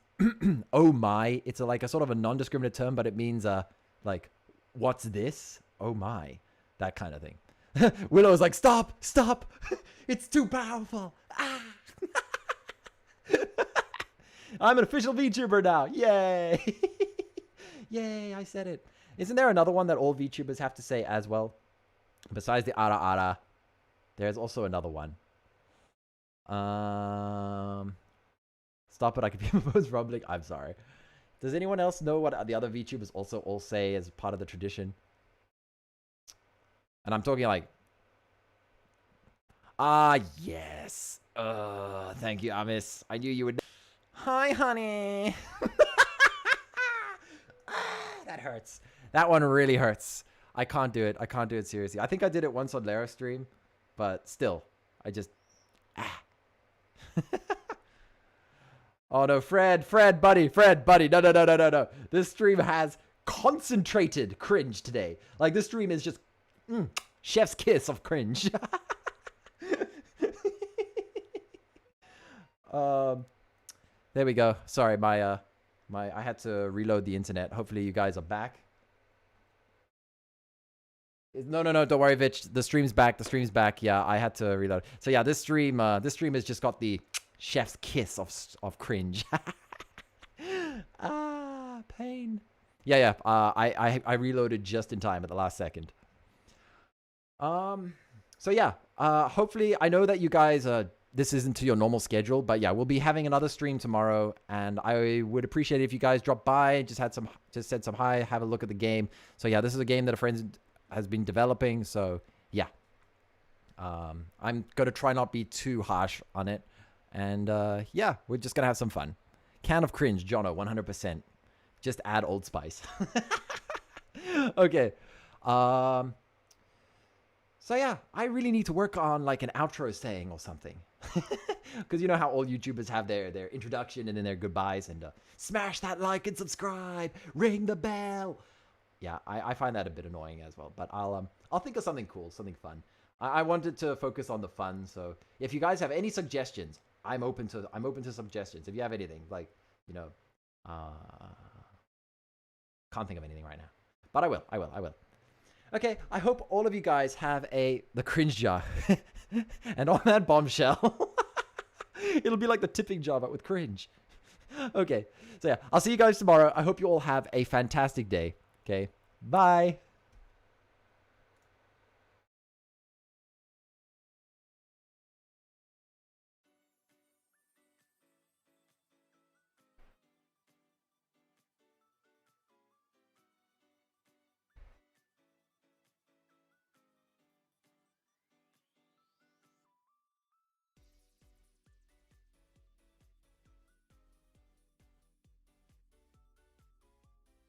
oh my. It's like a sort of a non-discriminate term, but it means like what's this? Oh my, that kind of thing. Willow's like, stop, it's too powerful. Ah. I'm an official VTuber now. Yay. Yay, I said it. Isn't there another one that all VTubers have to say as well? Besides the ara, there's also another one. Stop it, I could be most rumbling. I'm sorry. Does anyone else know what the other VTubers also all say as part of the tradition? And I'm talking like, yes. Thank you, Amis. I knew you would. Hi, honey. That hurts. That one really hurts. I can't do it. I can't do it seriously. I think I did it once on Lara's stream, but still, I just. Oh no, Fred, buddy. No. This stream has concentrated cringe today. Like, this stream is just chef's kiss of cringe. There we go. Sorry, I had to reload the internet. Hopefully you guys are back. No, don't worry, Vitch. The stream's back. Yeah, I had to reload. So yeah, this stream has just got the chef's kiss of cringe. Pain. Yeah. I reloaded just in time at the last second. So yeah, hopefully, I know that you guys, this isn't to your normal schedule, but yeah, we'll be having another stream tomorrow, and I would appreciate it if you guys dropped by, just said some hi, have a look at the game. So yeah, this is a game that a friend has been developing, so yeah. I'm gonna try not be too harsh on it, and yeah, we're just gonna have some fun. Can of cringe, Jono, 100%. Just add Old Spice. Okay. So yeah, I really need to work on like an outro saying or something. Because you know how all YouTubers have their introduction and then their goodbyes, and smash that like and subscribe, ring the bell. Yeah, I find that a bit annoying as well. But I'll think of something cool, something fun. I wanted to focus on the fun, so if you guys have any suggestions, I'm open to suggestions. If you have anything, like, you know, can't think of anything right now. But I will. Okay, I hope all of you guys have the cringe jar. And on that bombshell, it'll be like the tipping jar, but with cringe. Okay, so yeah, I'll see you guys tomorrow. I hope you all have a fantastic day. Okay, bye.